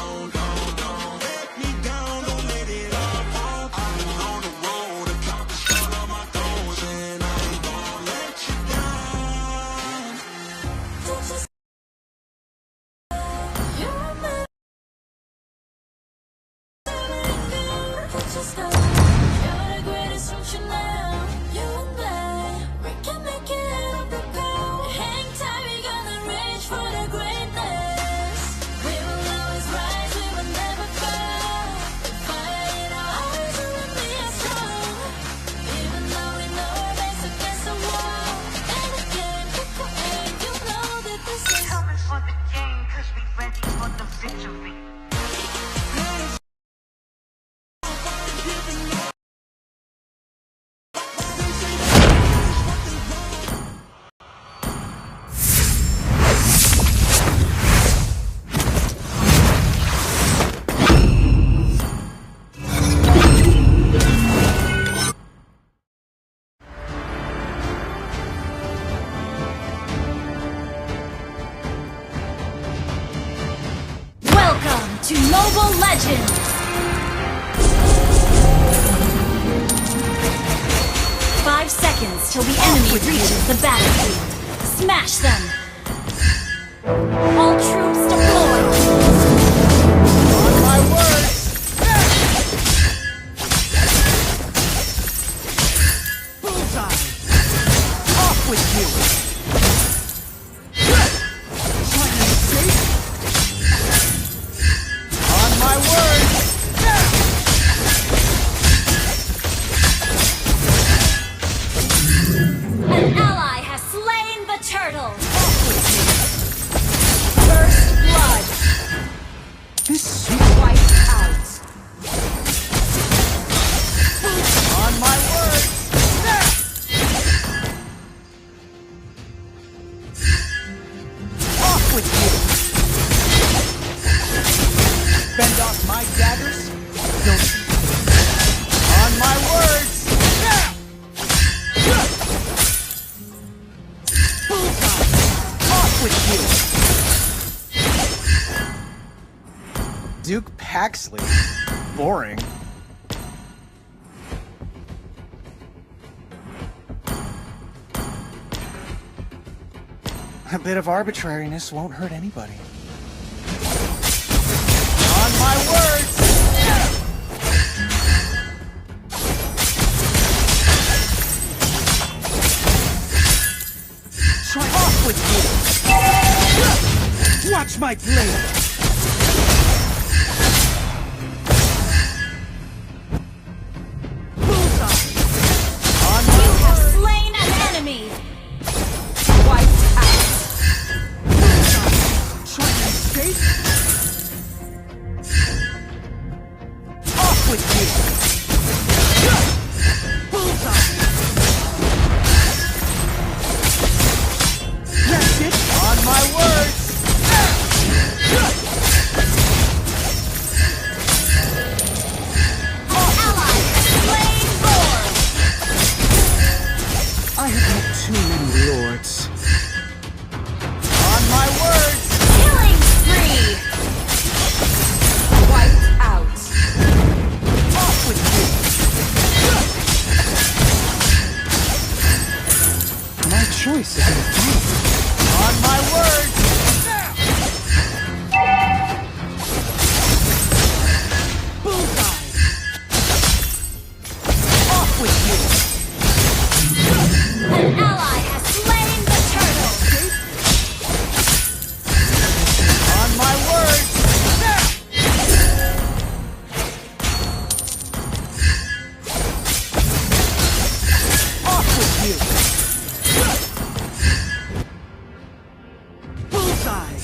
R: Don't let me down. Don't let it all fall. I've been on the road, accomplished all of my goals, and I ain't gonna let you down.
J: Touch the sky, you're a better singer again. Touch the sky, you're the greatest option now. You and I, we can make it out of the cold. Hang tight, we gonna reach for the greatness. We will always rise, we will never fall. Fighting our eyes on being strong. Even though we know our backs against the wall. And again, you know that this is
S: Coming for the game, cause we ready for the victory.
D: Welcome to Mobile Legends! 5 seconds till the enemy reaches the battlefield. Smash them! All troops deployed!
P: On my word. Bullseye. Off with you. Trying to escape? On my word.
D: An ally has slain the turtle! First blood!
P: This suit
D: Wiped out!
P: on my word. Off with you. Bend off my daggers. Don't you? On my words. Bullseye. Off with you. Duke Paxley. Boring. A bit of arbitrariness won't hurt anybody. On my words! Try off with you! Watch my blade! Bullseye! On
D: You
P: my
D: have
P: words!
D: slain an enemy! Wiped out!
P: Trying to escape? Off with you! Bullseye!
Q: choice isn't fun. On my word! Bullseye! Off with you!
D: An ally has slain the turtle!
Q: On my word! Off with you! Bullseye!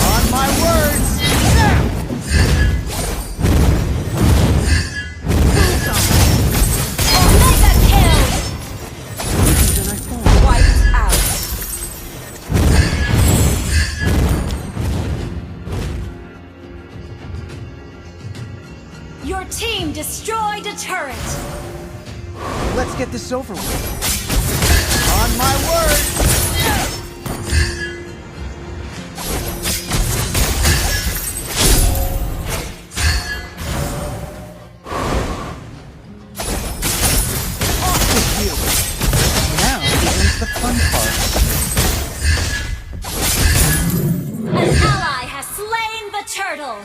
Q: On my words!
D: Mega kill!
Q: Then I fall.
K: Wiped out.
D: Your team destroyed a turret!
Q: Let's get this over with. On my word! Off with you! Now begins the fun part.
D: An ally has slain the turtle!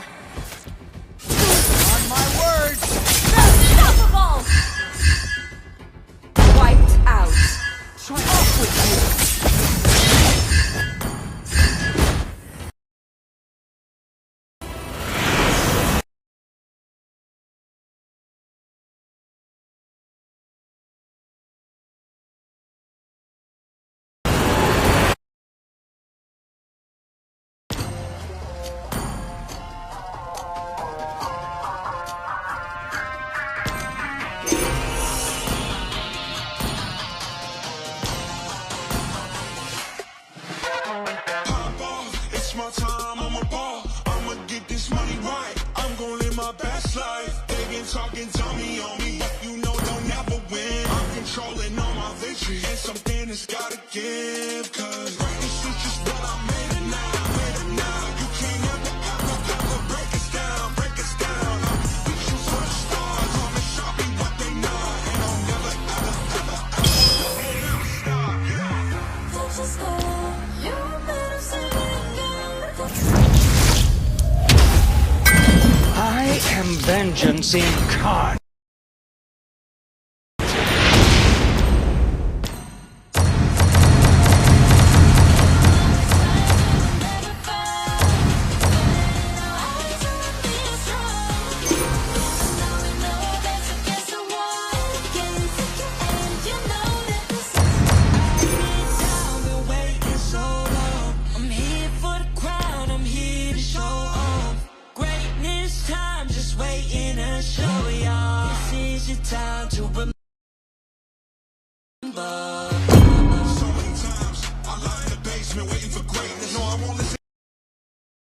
Q: On my word!
D: Unstoppable!
K: Wiped out.
Q: Try off with you!
R: Pop off, it's my time, I'm a ball. I'ma get this money right. I'm gonna live my best life. They been talking dummy on me, but you know they'll never win. I'm controlling all my victory, and something has gotta give. Cause this is just what I made it now, made it now. You can't ever break us down, break us down. I'm reaching for the stars, come and show me what they know. And I'll never, ever stop, yeah.
J: Touch the sky. You're a better
Q: I am vengeance incarnate.
P: I'm here for the crown, I'm here to show off. Greatness time, just waiting to show y'all. This is your time to remember.